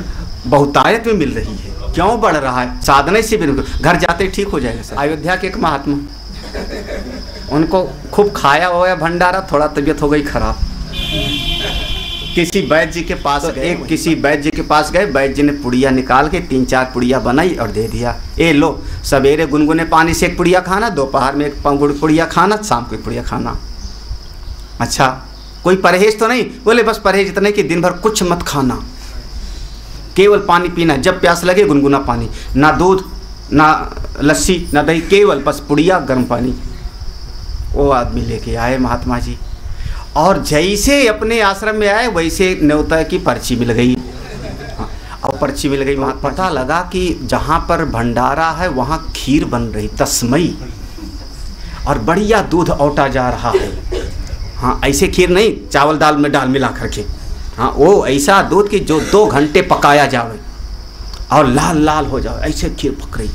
बहुतायत में मिल रही है, क्यों बढ़ रहा है? साधने शिविर में घर जाते ठीक हो जाएगा सर। अयोध्या के एक महात्मा, उनको खूब खाया हुआ भंडारा, थोड़ा तबीयत हो गई खराब। किसी वैद्य जी के पास गए, किसी वैद्य जी के पास गए, वैद्य जी ने पुड़िया निकाल के 3-4 पुड़िया बनाई और दे दिया। ए लो, सवेरे गुनगुने पानी से एक पुड़िया खाना, दोपहर में एक पुड़िया खाना, शाम को एक पुड़िया खाना। अच्छा, कोई परहेज तो नहीं? बोले बस परहेज इतना कि दिन भर कुछ मत खाना, केवल पानी पीना, जब प्यास लगे गुनगुना पानी, ना दूध ना लस्सी ना दही, केवल बस पुड़िया गर्म पानी। वो आदमी लेके आए महात्मा जी, और जैसे अपने आश्रम में आए वैसे न्योता की पर्ची मिल गई। और पर्ची मिल गई, वहाँ पता लगा कि जहाँ पर भंडारा है वहाँ खीर बन रही, तस्मई, और बढ़िया दूध औटा जा रहा है। हाँ, ऐसे खीर नहीं चावल दाल में डाल मिला करके, हाँ, वो ऐसा दूध कि जो 2 घंटे पकाया जावे और लाल लाल हो जाए, ऐसे खीर पक रही।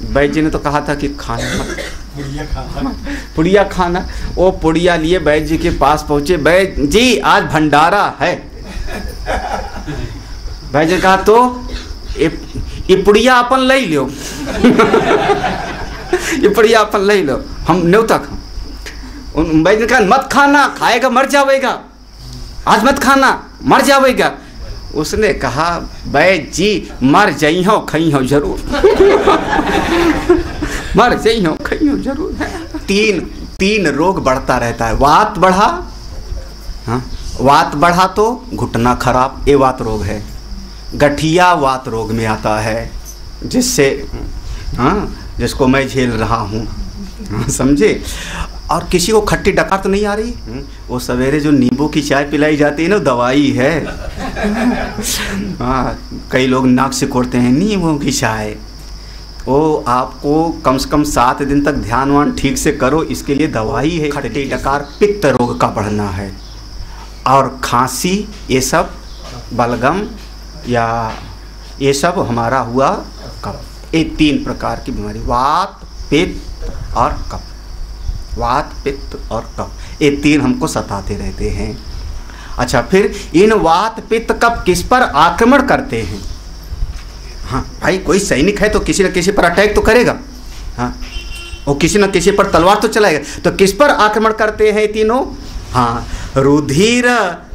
वैद्य जी ने तो कहा था कि खाना पुड़िया खाना। वो पुड़िया लिए वैद्य जी के पास पहुंचे। वैद्य जी आज भंडारा है। वैद्य जी ने कहा तो ये पुड़िया अपन ले लो ये पुड़िया अपन ले लो, हम न्योता खा। वैद्य ने कहा मत खाना, खाएगा मर जाएगा, आज मत खाना मर जाएगा। उसने कहा वैद्य जी मर जाई हो खई हो जरूर मर जाई हो खई हो जरूर। तीन रोग बढ़ता रहता है। वात बढ़ा, हाँ, वात बढ़ा तो घुटना खराब, ये वात रोग है। गठिया वात रोग में आता है, जिससे हाँ, जिसको मैं झेल रहा हूँ, हाँ, समझे। और किसी को खट्टी डकार तो नहीं आ रही, वो सवेरे जो नींबू की चाय पिलाई जाती है ना, दवाई है। हाँ, कई लोग नाक से कोड़ते हैं नींबू की चाय, वो आपको कम से कम 7 दिन तक ध्यान ठीक से करो, इसके लिए दवाई है। खट्टी डकार पित्त रोग का बढ़ना है, और खांसी, ये सब बलगम या ये सब हमारा हुआ कफ। ये 3 प्रकार की बीमारी, वात पित्त और कफ। वात पित्त और कफ, ये 3 हमको सताते रहते हैं। अच्छा, फिर इन वात पित्त कफ किस पर आक्रमण करते हैं? हाँ भाई, कोई सैनिक है तो किसी न किसी पर अटैक तो करेगा, हाँ, वो किसी न किसी पर तलवार तो चलाएगा। तो किस पर आक्रमण करते हैं तीनों? हाँ, रुधिर,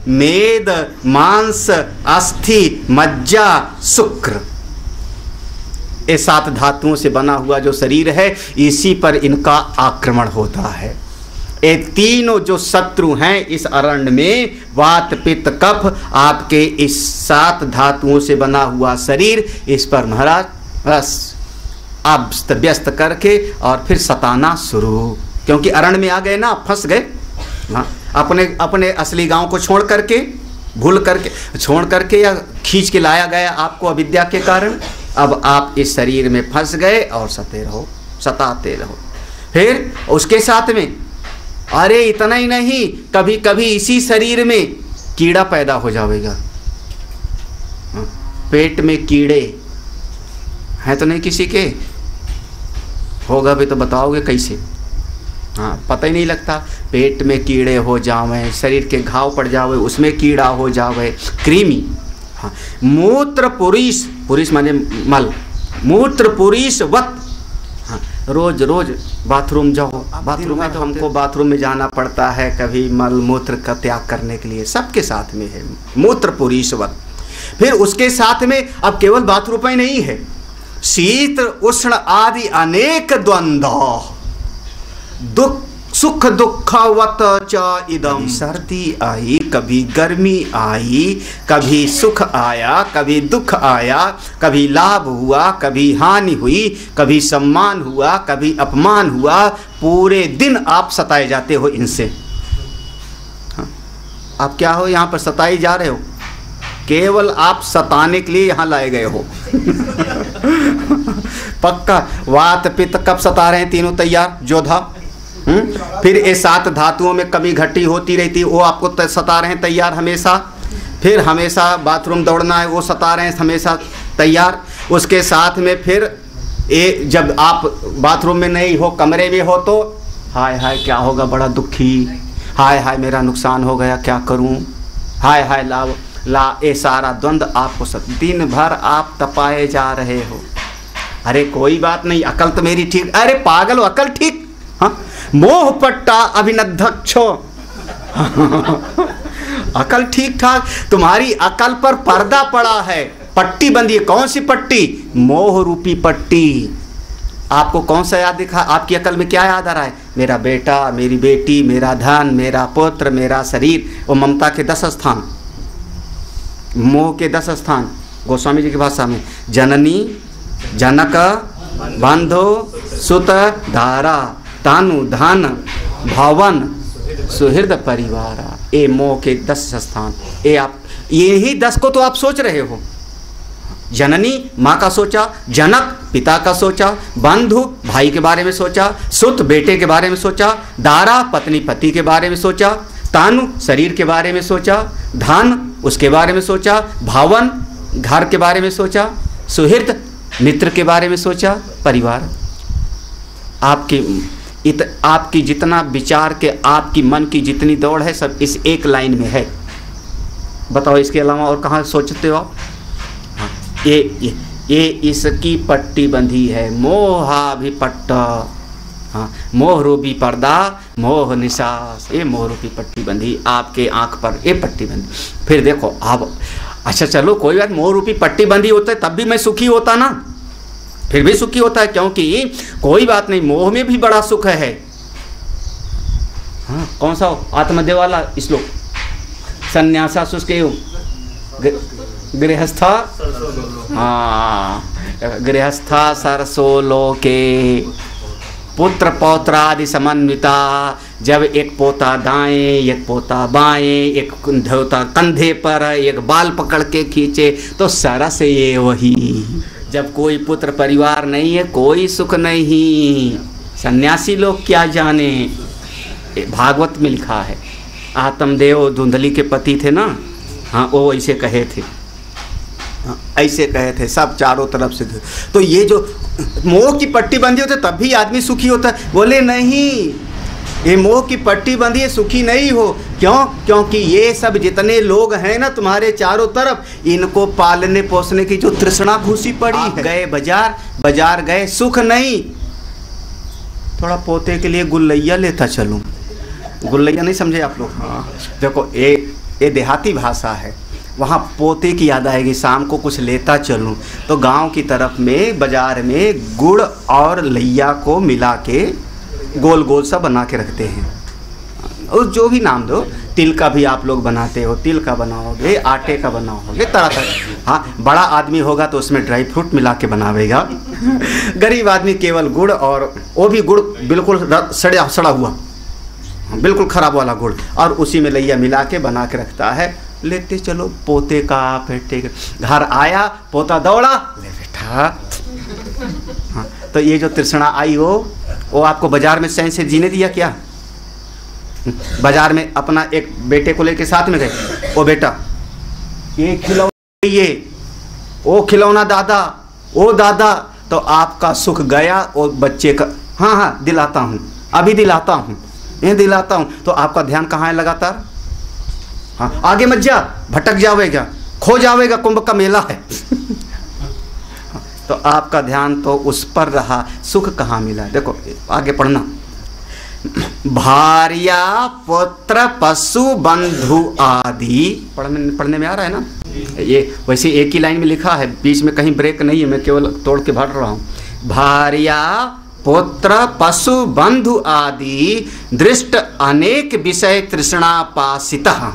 मेद, मांस, अस्थि, मज्जा, शुक्र, ये 7 धातुओं से बना हुआ जो शरीर है, इसी पर इनका आक्रमण होता है। ये तीनों जो शत्रु हैं इस अरण्य में, वात पित्त कफ, आपके इस 7 धातुओं से बना हुआ शरीर, इस पर महाराज बस अस्त व्यस्त करके और फिर सताना शुरू। क्योंकि अरण्य में आ गए ना, फंस गए, हाँ, अपने असली गांव को छोड़ करके, भूल करके, छोड़ करके या खींच के लाया गया आपको अविद्या के कारण। अब आप इस शरीर में फंस गए और सताते रहो। फिर उसके साथ में, अरे इतना ही नहीं, कभी कभी इसी शरीर में कीड़ा पैदा हो जाएगा। पेट में कीड़े हैं तो नहीं किसी के? होगा भी तो बताओगे कैसे? हाँ, पता ही नहीं लगता। पेट में कीड़े हो जावे, शरीर के घाव पड़ जावे, उसमें कीड़ा हो जावे, कृमि। हाँ, मूत्र पुरुष माने मल, मूत्र पुरुषवत। हाँ, रोज रोज बाथरूम जाओ, बाथरूम में तो हमको बाथरूम में जाना पड़ता है कभी मल मूत्र का त्याग करने के लिए, सबके साथ में है मूत्र पुरुषवत। फिर उसके साथ में अब केवल बाथरूम ही नहीं है, शीत उष्ण आदि अनेक द्वंद्व, दुख सुख दुखवत च इदम। सर्दी आई, कभी गर्मी आई, कभी सुख आया, कभी दुख आया, कभी लाभ हुआ, कभी हानि हुई, कभी सम्मान हुआ, कभी अपमान हुआ। पूरे दिन आप सताए जाते हो इनसे। हाँ? आप क्या हो, यहाँ पर सताए जा रहे हो, केवल आप सताने के लिए यहाँ लाए गए हो। पक्का वात पित्त कब सता रहे हैं, तीनों तैयार जोधा। फिर ये 7 धातुओं में कमी घटी होती रहती, वो आपको सता रहे हैं तैयार हमेशा। फिर हमेशा बाथरूम दौड़ना है, वो सता रहे हैं हमेशा तैयार। उसके साथ में फिर ये जब आप बाथरूम में नहीं हो, कमरे में हो, तो हाय हाय क्या होगा, बड़ा दुखी, हाय हाय मेरा नुकसान हो गया, क्या करूं, हाय हाय ला ये सारा द्वंद्व आपको दिन भर आप तपाए जा रहे हो। अरे कोई बात नहीं, अकल तो मेरी ठीक। अरे पागल हो, अकल ठीक। हाँ, मोह पट्टा अभिनद्धक्षो। अकल ठीक ठाक, तुम्हारी अकल पर पर्दा पड़ा है, पट्टी बंधी है। कौन सी पट्टी? मोह रूपी पट्टी। आपको कौन सा याद दिखा? आपकी अकल में क्या याद आ रहा है? मेरा बेटा, मेरी बेटी, मेरा धन, मेरा पुत्र, मेरा शरीर। वो ममता के 10 स्थान, मोह के 10 स्थान। गोस्वामी जी की भाषा में जननी, जनक, बंधु, सुत, धारा, तानु, धन, भवन, सुहृद परिवार। ये मोह के 10 स्थान। ये आप यही 10 को तो आप सोच रहे हो। जननी माँ का सोचा, जनक पिता का सोचा, बंधु भाई के बारे में सोचा, सुत बेटे के बारे में सोचा, दारा पत्नी पति के बारे में सोचा, तानु शरीर के बारे में सोचा, धन उसके बारे में सोचा, भावन घर के बारे में सोचा, सुहृद मित्र के बारे में सोचा, परिवार। आपकी जितना विचार के, आपकी मन की जितनी दौड़ है, सब इस एक लाइन में है। बताओ इसके अलावा और कहाँ सोचते हो आप? हाँ, ये इसकी पट्टी बंधी है, मोहाभिपट्टा। हाँ, मोह रूपी पर्दा, मोह निशास, ये मोह रूपी पट्टी बंधी आपके आंख पर, ये पट्टी बंधी। फिर देखो आप, अच्छा चलो कोई बात, मोह रूपी पट्टी बंधी होता है तब भी मैं सुखी होता ना, फिर भी सुखी होता है, क्योंकि कोई बात नहीं, मोह में भी बड़ा सुख है। हाँ, कौन सा आत्मदेव वाला श्लोक? संन्यासा शुष्के गृहस्था, हाँ, गृहस्था सरसो लोके पुत्र पौत्रादि समन्विता। जब एक पोता दाएं, एक पोता बाएं, एक धोता कंधे पर, एक बाल पकड़ के खींचे, तो सरस ये वही। जब कोई पुत्र परिवार नहीं है, कोई सुख नहीं। सन्यासी लोग क्या जाने, भागवत में लिखा है। आत्मदेव धुंधली के पति थे ना, हाँ, वो ऐसे कहे थे, ऐसे कहे थे, सब चारों तरफ से। तो ये जो मोह की पट्टी बंधी होती है तब भी आदमी सुखी होता है। बोले नहीं, ये मोह की पट्टी बंधी है, सुखी नहीं हो। क्यों? क्योंकि ये सब जितने लोग हैं ना तुम्हारे चारों तरफ, इनको पालने पोसने की जो तृष्णा घुसी पड़ी है। गए बाजार गए, सुख नहीं, थोड़ा पोते के लिए गुल्लैया लेता चलूं। गुल्लैया नहीं समझे आप लोग? हाँ, देखो ये देहाती भाषा है, वहाँ पोते की याद आएगी। शाम को कुछ लेता चलूं, तो गांव की तरफ में बाजार में गुड़ और लैया को मिला के गोल गोल सा बना के रखते हैं, और जो भी नाम दो, तिल का भी आप लोग बनाते हो, तिल का बनाओगे, आटे का बनाओगे, तरह तरह। हाँ, बड़ा आदमी होगा तो उसमें ड्राई फ्रूट मिला के बनावेगा। गरीब आदमी केवल गुड़, और वो भी गुड़ बिल्कुल सड़ा हुआ, बिल्कुल खराब वाला गुड़, और उसी में लैया मिला के बना के रखता है। लेते चलो पोते का, बेटे का। घर आया, पोता दौड़ा, ले बेटा। हाँ, तो ये जो तृष्णा आई वो आपको बाजार में चैन से जीने दिया क्या? बाजार में अपना एक बेटे को लेके साथ में गए, ओ बेटा ये खिलौना, ये ओ खिलौना दादा, ओ दादा, तो आपका सुख गया। और बच्चे का, हाँ हाँ दिलाता हूँ, अभी दिलाता हूँ, ये दिलाता हूँ, तो आपका ध्यान कहाँ है लगातार? हाँ, आगे मत जा, भटक जावेगा, खो जावेगा, कुंभ का मेला है। तो आपका ध्यान तो उस पर रहा, सुख कहाँ मिला? देखो आगे पढ़ना। भार्या पुत्र पशु बंधु आदि, पढ़ने में आ रहा है ना? ये वैसे एक ही लाइन में लिखा है, बीच में कहीं ब्रेक नहीं है, मैं केवल तोड़ के भर रहा हूँ। भार्या पुत्र पशु बंधु आदि दृष्ट अनेक विषय तृष्णापासितः,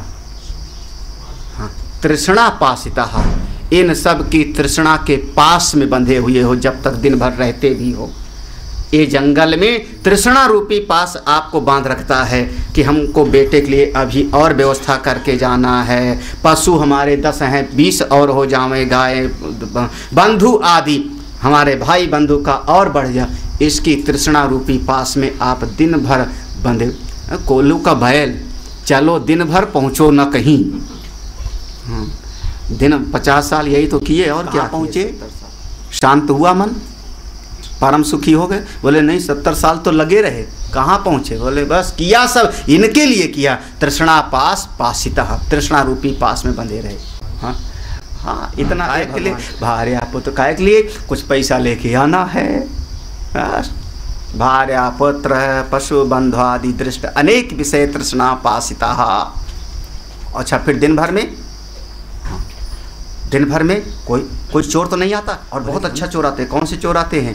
तृष्णापासितः, इन सब की तृष्णा के पास में बंधे हुए हो जब तक दिन भर रहते भी हो। ये जंगल में तृष्णा रूपी पास आपको बांध रखता है कि हमको बेटे के लिए अभी और व्यवस्था करके जाना है, पशु हमारे 10 हैं 20 और हो जावे, गाय बंधु आदि हमारे भाई बंधु का और बढ़ जा, इसकी तृष्णा रूपी पास में आप दिन भर बंधे। कोल्हू का बैल, चलो दिन भर पहुँचो न कहीं, दिन 50 साल यही तो किए और क्या पहुँचे, शांत हुआ मन, परम सुखी हो गए। बोले नहीं 70 साल तो लगे रहे, कहाँ पहुँचे, बोले बस किया सब इनके लिए किया, तृष्णा पास पासितः, तृष्णा रूपी पास में बंधे रहे। हाँ हाँ, इतना काय के लिए भार्या पुत्र, काय के लिए कुछ पैसा लेके आना है, भार्या पुत्र पशु बंधु आदि दृष्ट अनेक विषय तृष्णा पासितः। अच्छा फिर दिन भर में, दिन भर में कोई चोर तो नहीं आता, और बहुत अच्छा चोर आते हैं। कौन से चोर आते हैं,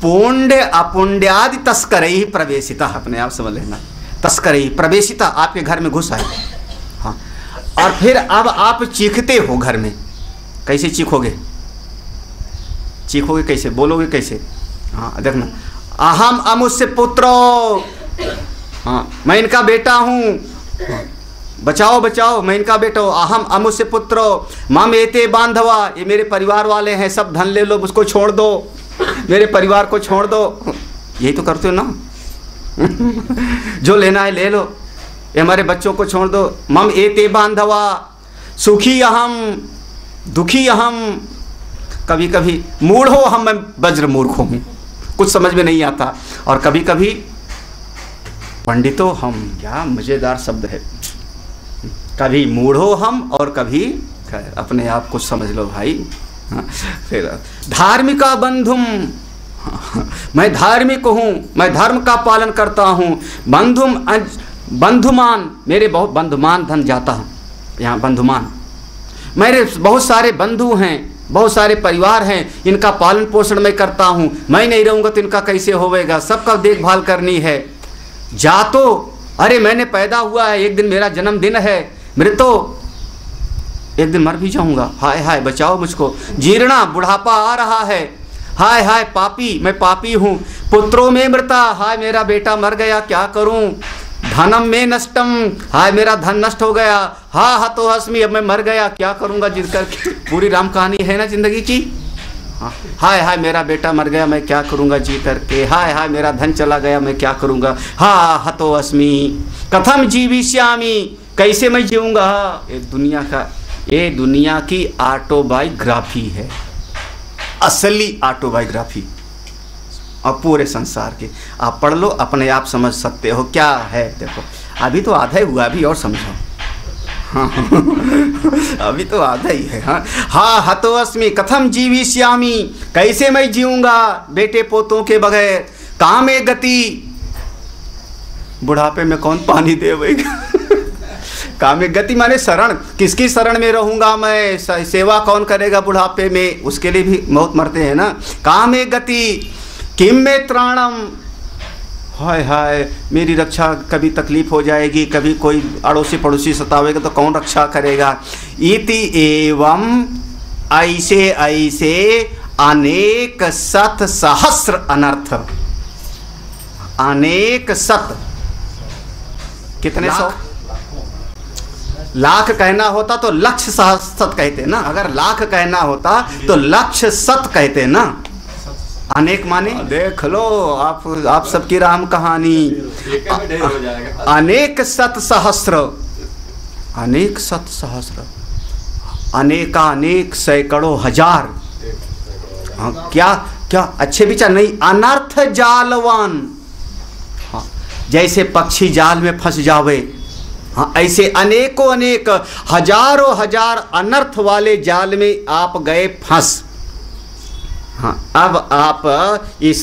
पुण्य अपुण्यादि तस्कर ही प्रवेशिता, अपने आप समझ लेना, तस्कर ही प्रवेशिता आपके घर में घुस आए। हाँ, और फिर अब आप चीखते हो घर में, कैसे चीखोगे, चीखोगे कैसे, बोलोगे कैसे, हाँ देखना, अहम अमुष्य पुत्रो, हाँ मैं इनका बेटा हूँ, बचाओ बचाओ मैं इनका बेटा हूँ, अहम अमुष्य पुत्रो मम एते बांधवा, ये मेरे परिवार वाले हैं, सब धन ले लो, उसको छोड़ दो, मेरे परिवार को छोड़ दो, यही तो करते हो ना जो लेना है ले लो, ये हमारे बच्चों को छोड़ दो। मम एते बांधवा सुखी अहम दुखी अहम, कभी कभी मूढ़ हो हम, मैं वज्र मूर्ख हूँ, कुछ समझ में नहीं आता, और कभी कभी पंडितो हम, क्या मज़ेदार शब्द है, कभी मूढ़ो हम और कभी, अपने आप को समझ लो भाई। हाँ, फिर धार्मिका बंधुम, मैं धार्मिक हूँ, मैं धर्म का पालन करता हूँ, बंधुम बंधुमान, मेरे बहुत बंधुमान धन जाता हूँ, यहाँ बंधुमान, मेरे बहुत सारे बंधु हैं, बहुत सारे परिवार हैं, इनका पालन पोषण मैं करता हूँ, मैं नहीं रहूँगा तो इनका कैसे होवेगा, सबका देखभाल करनी है। जातो, अरे मैंने पैदा हुआ है, एक दिन मेरा जन्मदिन है, मृतो एक दिन मर भी जाऊंगा, हाय हाय बचाओ मुझको। जीर्णा, बुढ़ापा आ रहा है, हाय हाय पापी, मैं पापी हूँ। पुत्रों में मृता, हाय मेरा बेटा मर गया, क्या करूँ। धनम में नष्टम, हाय मेरा धन नष्ट हो गया, हा हतो हस्मी, अब मैं मर गया, क्या करूँगा जिद करके। पूरी राम कहानी है ना जिंदगी की। हाय हाय मेरा बेटा मर गया, मैं क्या करूँगा जी करके, हाय हाय मेरा धन चला गया, मैं क्या करूँगा। हा हतो अस्मि कथम जीविष्यामि, कैसे मैं जीऊँगा। ये दुनिया की ऑटोबायोग्राफी है, असली ऑटोबायोग्राफी, और पूरे संसार की आप पढ़ लो, अपने आप समझ सकते हो क्या है। देखो अभी तो आधा ही हुआ, अभी और समझो। हाँ अभी तो आधा ही है। हाँ हाँ हतो अस्मि कथम जीविष्यामि, कैसे मैं जीऊँगा बेटे पोतों के बगैर। कहाँ में गति, बुढ़ापे में कौन पानी देगा। कहाँ में गति माने शरण, किसकी शरण में रहूँगा मैं, सेवा कौन करेगा बुढ़ापे में, उसके लिए भी बहुत मरते हैं ना। कहाँ में गति किम में त्राणम, हाय हाय मेरी रक्षा, कभी तकलीफ हो जाएगी, कभी कोई अड़ोसी पड़ोसी सतावेगा तो कौन रक्षा करेगा। इति एवं ऐसे ऐसे अनेक सत सहस्र अनर्थ, अनेक सत, कितने सौ, लाख कहना होता तो लक्ष सहस्र कहते ना, अगर लाख कहना होता तो लक्ष सत कहते ना। अनेक माने देख लो आप सबकी राम कहानी। अनेक सत सहस्र, अनेक सत सहस्र, अनेकानेक सैकड़ों हजार। हाँ क्या क्या अच्छे विचार नहीं। अनर्थ जालवान, हाँ जैसे पक्षी जाल में फंस जावे, हाँ ऐसे अनेकों अनेक हजारों हजार अनर्थ वाले जाल में आप गए फंस। हाँ अब आप इस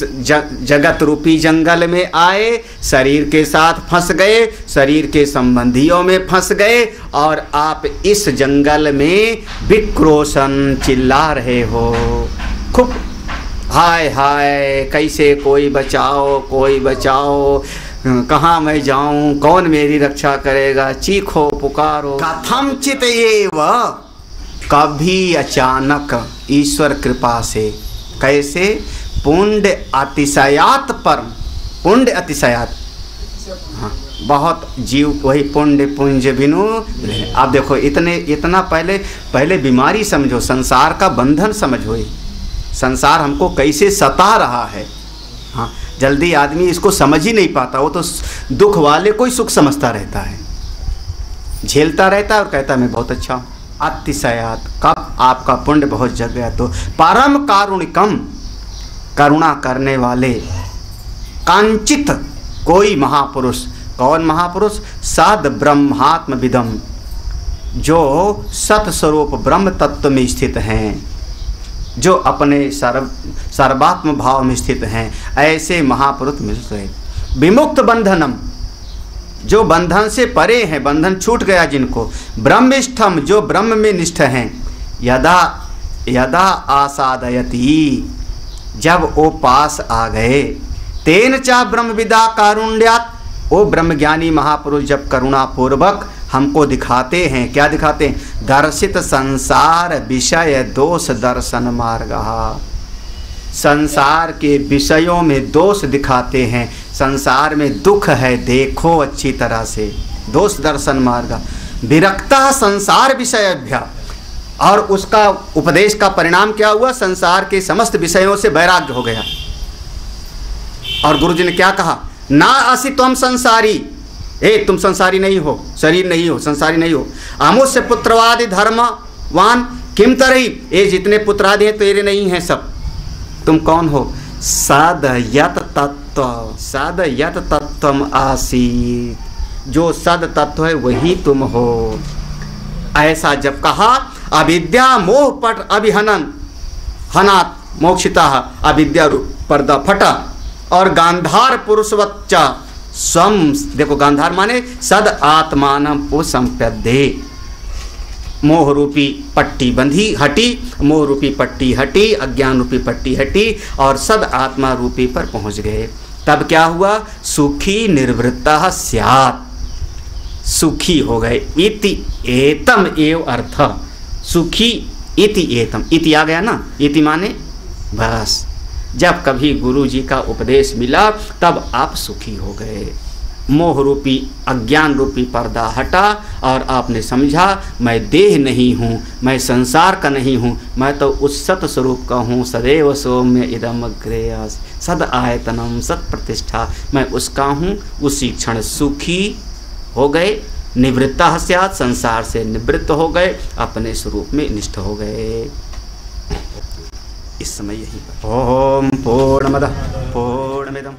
जगत रूपी जंगल में आए, शरीर के साथ फंस गए, शरीर के संबंधियों में फंस गए, और आप इस जंगल में विक्रोशन चिल्ला रहे हो, खूब हाय हाय कैसे कोई बचाओ, कहाँ मैं जाऊं, कौन मेरी रक्षा करेगा, चीखो पुकारो। कथमचित एव, कभी अचानक ईश्वर कृपा से, कैसे, पुण्य अतिशयात परम, पुण्य अतिशयात, हाँ बहुत जीव वही पुण्य पुंज बिनु। आप देखो इतना पहले बीमारी समझो, संसार का बंधन समझो, संसार हमको कैसे सता रहा है। हाँ जल्दी आदमी इसको समझ ही नहीं पाता, वो तो दुख वाले को ही सुख समझता रहता है, झेलता रहता है और कहता है मैं बहुत अच्छा हूँ। अतिशयात, कब आपका पुण्य बहुत जग गया तो परम कारुणिकम, करुणा करने वाले, कांचित कोई महापुरुष, कौन महापुरुष, सद ब्रह्मात्म विदम, जो सत स्वरूप ब्रह्म तत्व में स्थित हैं, जो अपने सर्वात्म भाव में स्थित हैं, ऐसे महापुरुष मिलते हैं। विमुक्त बंधनम, जो बंधन से परे हैं, बंधन छूट गया जिनको, ब्रह्मिष्ठम, जो ब्रह्म में निष्ठ हैं, यदा यदा आसादयति, जब वो पास आ गए, तेन चा ब्रह्मविदा कारुण्यात, वो ब्रह्मज्ञानी महापुरुष जब करुणा पूर्वक हमको दिखाते हैं, क्या दिखाते हैं, दर्शित संसार विषय दोष दर्शन मार्ग, संसार के विषयों में दोष दिखाते हैं, संसार में दुख है देखो अच्छी तरह से, दोष दर्शन मार्ग, विरक्ता संसार विषयभ्य, और उसका उपदेश का परिणाम क्या हुआ, संसार के समस्त विषयों से वैराग्य हो गया। और गुरुजी ने क्या कहा, ना असि तुम संसारी, तुम संसारी नहीं हो, शरीर नहीं हो, संसारी नहीं हो, अमुष्य पुत्रवादि धर्मवान किम तरही, ये जितने पुत्रादि हैं तेरे नहीं हैं सब, तुम कौन हो, सदयत तत्व, सदयत तत्वम आसीत, जो सद तत्व है वही तुम हो। ऐसा जब कहा, अविद्या मोह पट अभिहनन हनात मोक्षिता, अविद्या रूप पर्दा फटा, और गांधार पुरुषवच्चा स्वम, देखो गांधार माने सद आत्मान संप्यदे, मोह रूपी पट्टी बंधी हटी, मोह रूपी पट्टी हटी, अज्ञान रूपी पट्टी हटी, और सद आत्मा रूपी पर पहुंच गए। तब क्या हुआ, सुखी निवृत्तः स्यात्, सुखी हो गए। इति एतम एव अर्थ, सुखी इति एतम, इति आ गया ना, इति माने बस, जब कभी गुरु जी का उपदेश मिला तब आप सुखी हो गए, मोह रूपी अज्ञान रूपी पर्दा हटा, और आपने समझा मैं देह नहीं हूँ, मैं संसार का नहीं हूँ, मैं तो उस सत स्वरूप का हूँ, सदैव सौम्य इदम अग्रे सद आयतनम सत प्रतिष्ठा, मैं उसका हूँ। उसी क्षण सुखी हो गए, निवृत्ता स्यात्, संसार से निवृत्त हो गए, अपने स्वरूप में निष्ठ हो गए। इस समय यही ओम पूर्णमदः पूर्णमिदम्